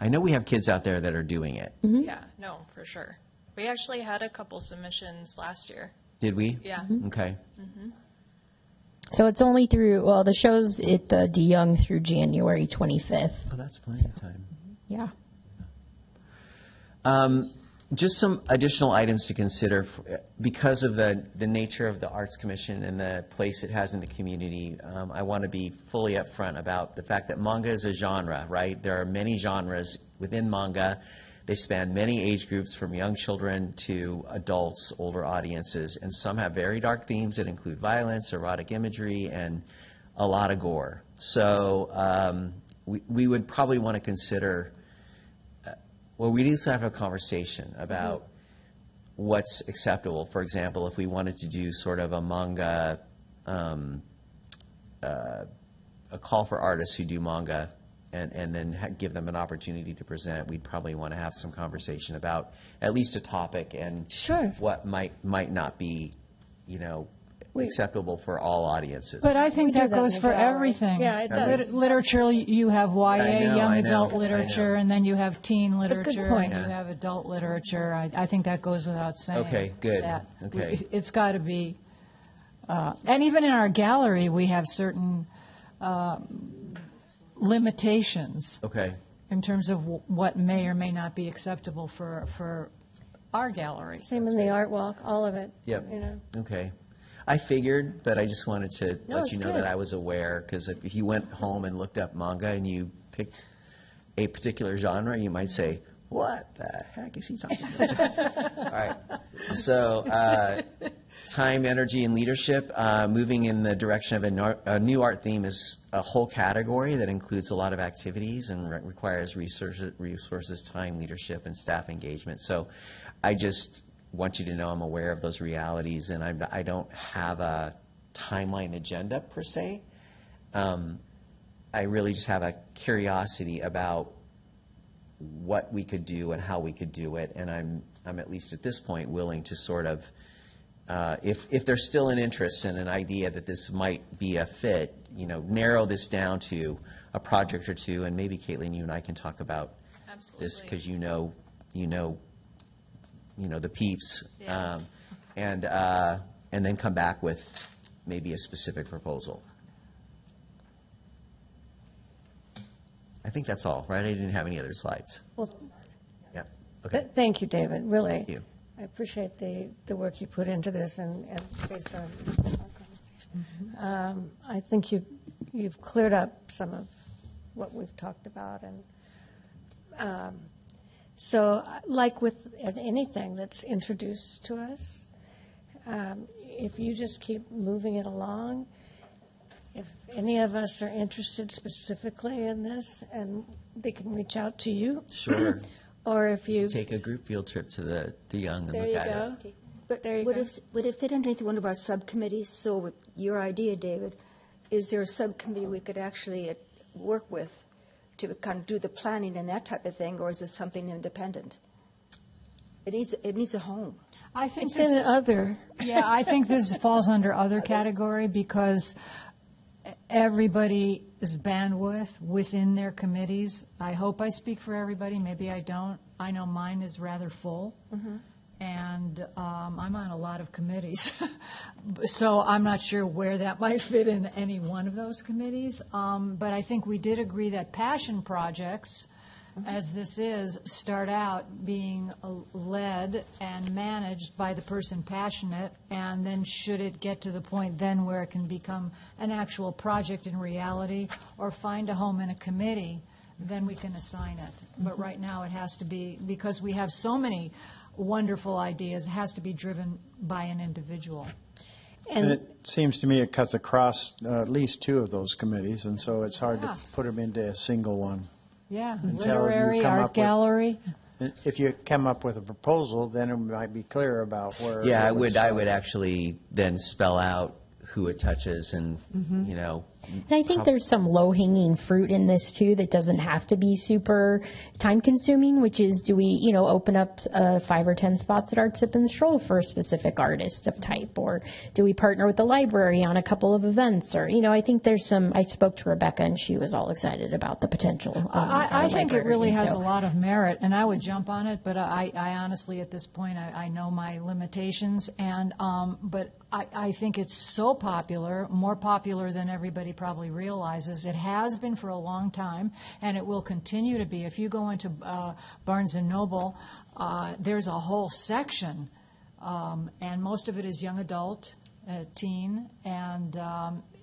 I know we have kids out there that are doing it.
Mm-hmm.
Yeah, no, for sure. We actually had a couple submissions last year.
Did we?
Yeah.
Okay.
So it's only through, well, the show's at the De Young through January 25th.
Oh, that's plenty of time.
Yeah.
Just some additional items to consider because of the nature of the Arts Commission and the place it has in the community. I want to be fully upfront about the fact that manga is a genre, right? There are many genres within manga. They span many age groups from young children to adults, older audiences, and some have very dark themes that include violence, erotic imagery, and a lot of gore. So we would probably want to consider we need to have a conversation about what's acceptable. For example, if we wanted to do sort of a manga, a call for artists who do manga and then give them an opportunity to present, we'd probably want to have some conversation about at least a topic and
Sure.
what might not be, acceptable for all audiences.
But I think
We do
that
that in
goes
the
for
gallery.
everything.
Yeah, it does.
Literature, you have YA,
I know,
young
I know,
adult
I
literature,
know.
and then you have teen
good
literature,
point.
and you
Yeah.
have adult literature. I think that goes without saying.
Okay, good.
that
Okay.
It's got to be, and even in our gallery, we have certain limitations
Okay.
in terms of what may or may not be acceptable for our gallery.
Same in the art walk, all of it.
Yep.
You know.
Okay. I figured, but I just wanted to
No,
let
it's
you know
good.
that I was aware, because if you went home and looked up manga and you picked a particular genre, you might say, what the heck is he talking about? All right. So time, energy, and leadership, moving in the direction of a new art theme is a whole category that includes a lot of activities and requires resources, time, leadership, and staff engagement. So I just want you to know I'm aware of those realities, and I don't have a timeline agenda per se. I really just have a curiosity about what we could do and how we could do it, and I'm at least at this point willing to sort of, if there's still an interest and an idea that this might be a fit, narrow this down to a project or two, and maybe Caitlin, you and I can talk about this
Absolutely.
because you know the peeps,
Yeah.
and then come back with maybe a specific proposal. I think that's all, right? I didn't have any other slides.
Well,
Yeah. Okay.
thank you, David, really.
Thank you.
I appreciate the work you put into this and based on our conversation. I think you've cleared up some of what we've talked about. And So like with anything that's introduced to us, if you just keep moving it along, if any of us are interested specifically in this, and they can reach out to you.
Sure.
Or if you.
Take a group field trip to Young and
There
look
you
at
go.
it.
But
There you
would
go.
would it fit underneath one of our subcommittees? So with your idea, David, is there a subcommittee we could actually work with to kind of do the planning and that type of thing, or is it something independent? It needs a home.
I think
It's in
this,
other.
yeah, I think this falls under other category because everybody is bandwidth within their committees. I hope I speak for everybody. Maybe I don't. I know mine is rather full. And I'm on a lot of committees. So I'm not sure where that might fit in any one of those committees. But I think we did agree that passion projects, as this is, start out being led and managed by the person passionate, and then should it get to the point then where it can become an actual project in reality or find a home in a committee, then we can assign it. But right now it has to be, because we have so many wonderful ideas, has to be driven by an individual.
And it seems to me it cuts across at least two of those committees, and so it's hard
Yeah.
to put them into a single one.
Yeah,
Until you
literary,
come up
art
with-
gallery.
If you come up with a proposal, then it might be clear about where.
Yeah,
it
I would
start.
actually then spell out who it touches and, you know.
And I think there's some low-hanging fruit in this, too, that doesn't have to be super time-consuming, which is, do we, open up 5 or 10 spots at Art Sip and Stroll for a specific artist of type? Or do we partner with the library on a couple of events? Or, I think there's some, I spoke to Rebecca, and she was all excited about the potential.
I think it
library,
really
and
has
so-
a lot of merit, and I would jump on it, but I honestly, at this point, I know my limitations, and, but I think it's so popular, more popular than everybody probably realizes. It has been for a long time, and it will continue to be. If you go into Barnes & Noble, there's a whole section, and most of it is young adult, teen, and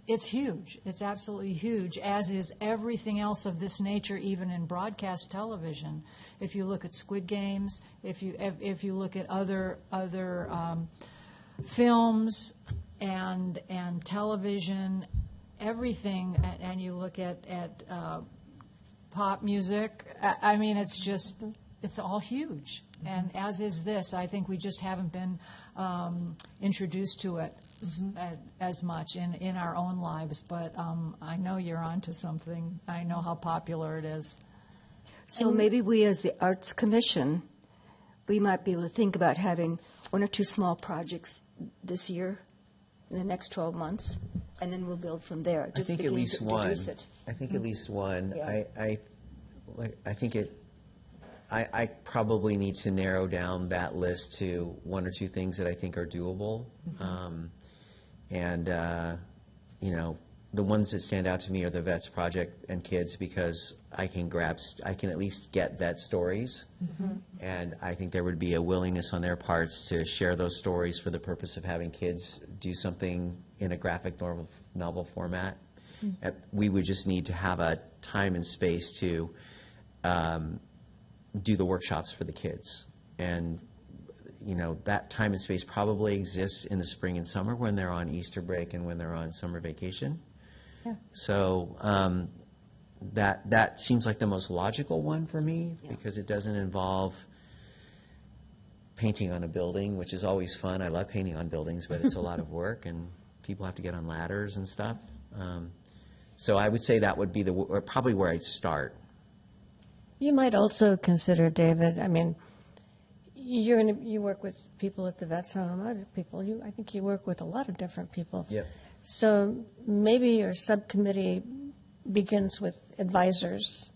it's huge. It's absolutely huge, as is everything else of this nature, even in broadcast television. If you look at Squid Games, if you look at other films and television, everything, and you look at pop music, I mean, it's all huge. And as is this, I think we just haven't been introduced to it as much in our own lives. But I know you're onto something. I know how popular it is.
So maybe we, as the Arts Commission, we might be able to think about having 1 or 2 small projects this year, in the next 12 months, and then we'll build from there.
I
Just
think at
begin
least
to
one.
introduce it.
I think at least one.
Yeah.
I think I probably need to narrow down that list to 1 or 2 things that I think are doable. The ones that stand out to me are the Vets Project and Kids, because I can at least get vet stories. And I think there would be a willingness on their parts to share those stories for the purpose of having kids do something in a graphic novel format. We would just need to have a time and space to do the workshops for the kids. And, that time and space probably exists in the spring and summer when they're on Easter break and when they're on summer vacation.
Yeah.
So that seems like the most logical one for me, because it doesn't involve painting on a building, which is always fun. I love painting on buildings, but it's a lot of work, and people have to get on ladders and stuff. So I would say that would be probably where I'd start.
You might also consider, David, I mean, you work with people at the Vets Home, other people. I think you work with a lot of different people.
Yep.
So maybe your subcommittee begins with advisors,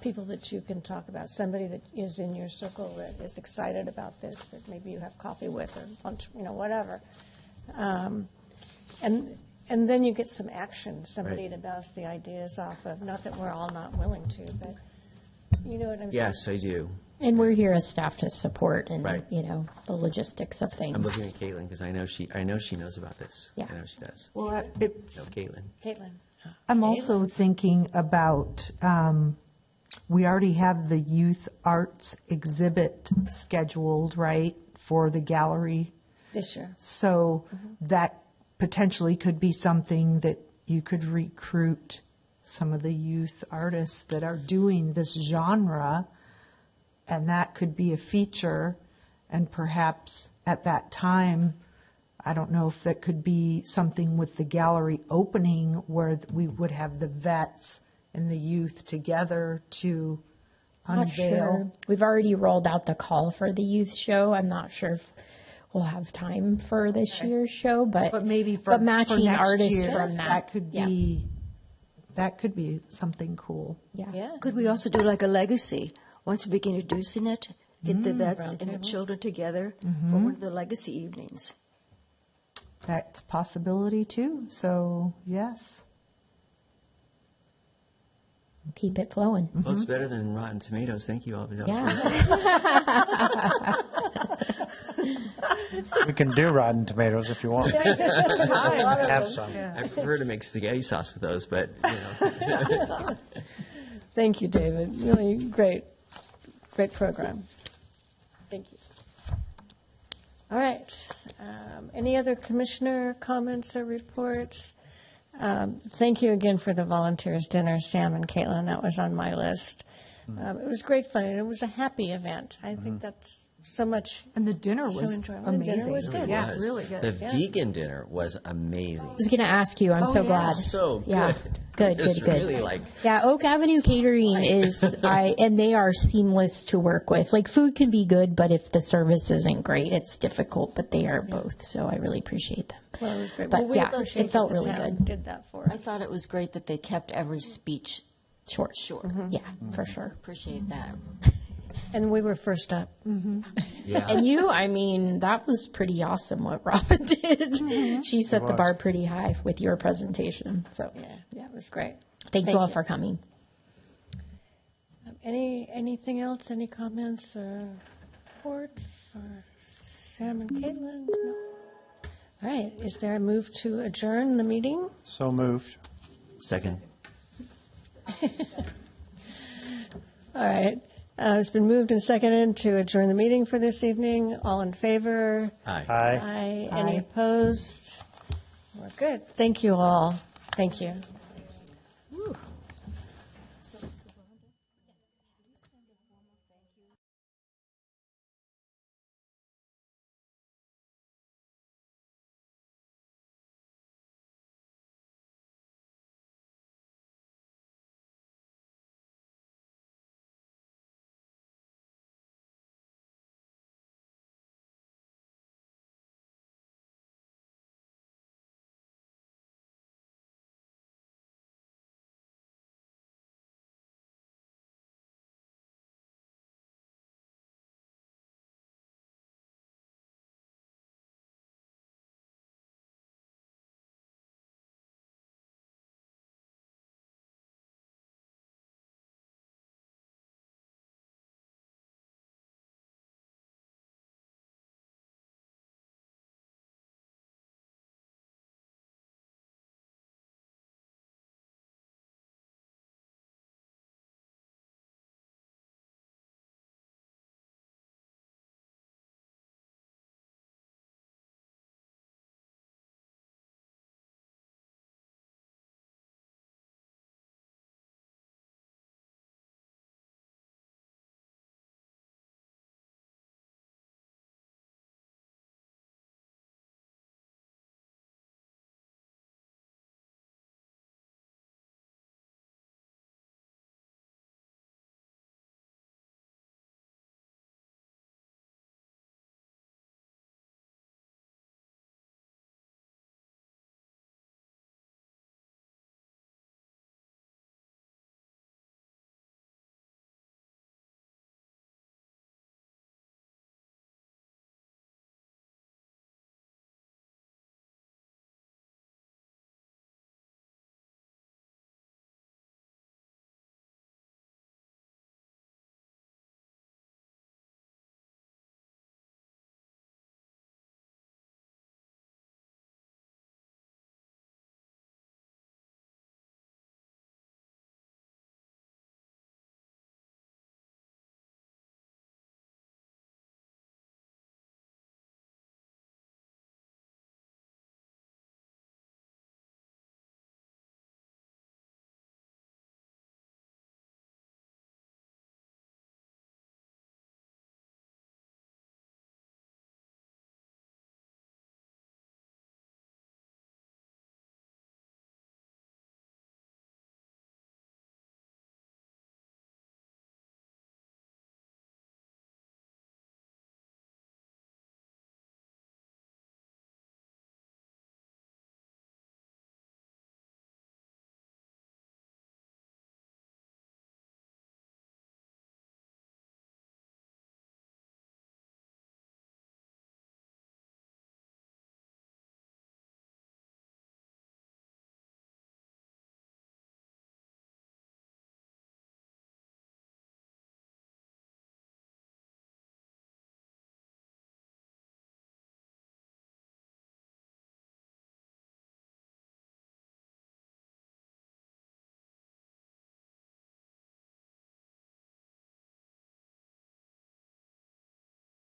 people that you can talk about, somebody that is in your circle that is excited about this, that maybe you have coffee with or lunch, whatever. And then you get some action, somebody
Right.
to bounce the ideas off of. Not that we're all not willing to, but you know what I'm saying?
Yes, I do.
And we're here as staff to support and,
Right.
the logistics of things.
I'm looking at Caitlin because I know she knows about this.
Yeah.
I know she does.
Well,
No, Caitlin.
Caitlin.
I'm also thinking about we already have the youth arts exhibit scheduled, right, for the gallery.
This year.
So that potentially could be something that you could recruit some of the youth artists that are doing this genre, and that could be a feature. And perhaps at that time, I don't know if that could be something with the gallery opening where we would have the vets and the youth together to
Not
unveil.
sure. We've already rolled out the call for the youth show. I'm not sure if we'll have time for this year's show,
But maybe for
matching
next
artists
year,
from that.
could
Yeah.
be that could be something cool.
Yeah.
Yeah.
Could we also do like a legacy? Once we begin introducing it, get the vets and the children together for one of the legacy evenings.
That's a possibility too. So yes.
Keep it flowing.
Well, it's better than Rotten Tomatoes. Thank you all. That was
Yeah.
We can do Rotten Tomatoes if you want. Have some.
I prefer to make spaghetti sauce with those, but, you know.
Thank you, David. Really great program. Thank you. All right. Any other commissioner comments or reports? Thank you again for the volunteers dinner, Sam and Caitlin. That was on my list. It was great fun, and it was a happy event. I think that's so much.
And the dinner
So
was
enjoyable. The
amazing.
dinner was good.
Yeah,
was.
really good.
The vegan dinner was amazing.
I was going to ask you. I'm so glad.
So good.
Yeah. Good,
It's
good, good.
really like,
Yeah, Oak Avenue Catering and they are seamless to work with. Like, food can be good, but if the service isn't great, it's difficult, but they are both. So I really appreciate them.
Well, it was great.
But
Well, we
yeah,
appreciate
it felt
that the
really
town
good.
Did that for
I
us.
thought it was great that they kept every speech
Short.
short.
Yeah, for sure.
Appreciate that.
And we were first up.
yeah.
And you, I mean, that was pretty awesome what Robin did. She set the
was.
bar pretty high with your presentation. So
Yeah, it was great.
thank you
Thank
all
you.
for coming.
Anything else? Any comments or reports? Or Sam and Caitlin? No. All right. Is there a move to adjourn the meeting?
So moved.
Second.
All right. It's been moved and seconded to adjourn the meeting for this evening. All in favor?
Aye.
Aye.
Aye. Any opposed? We're good. Thank you all. Thank you.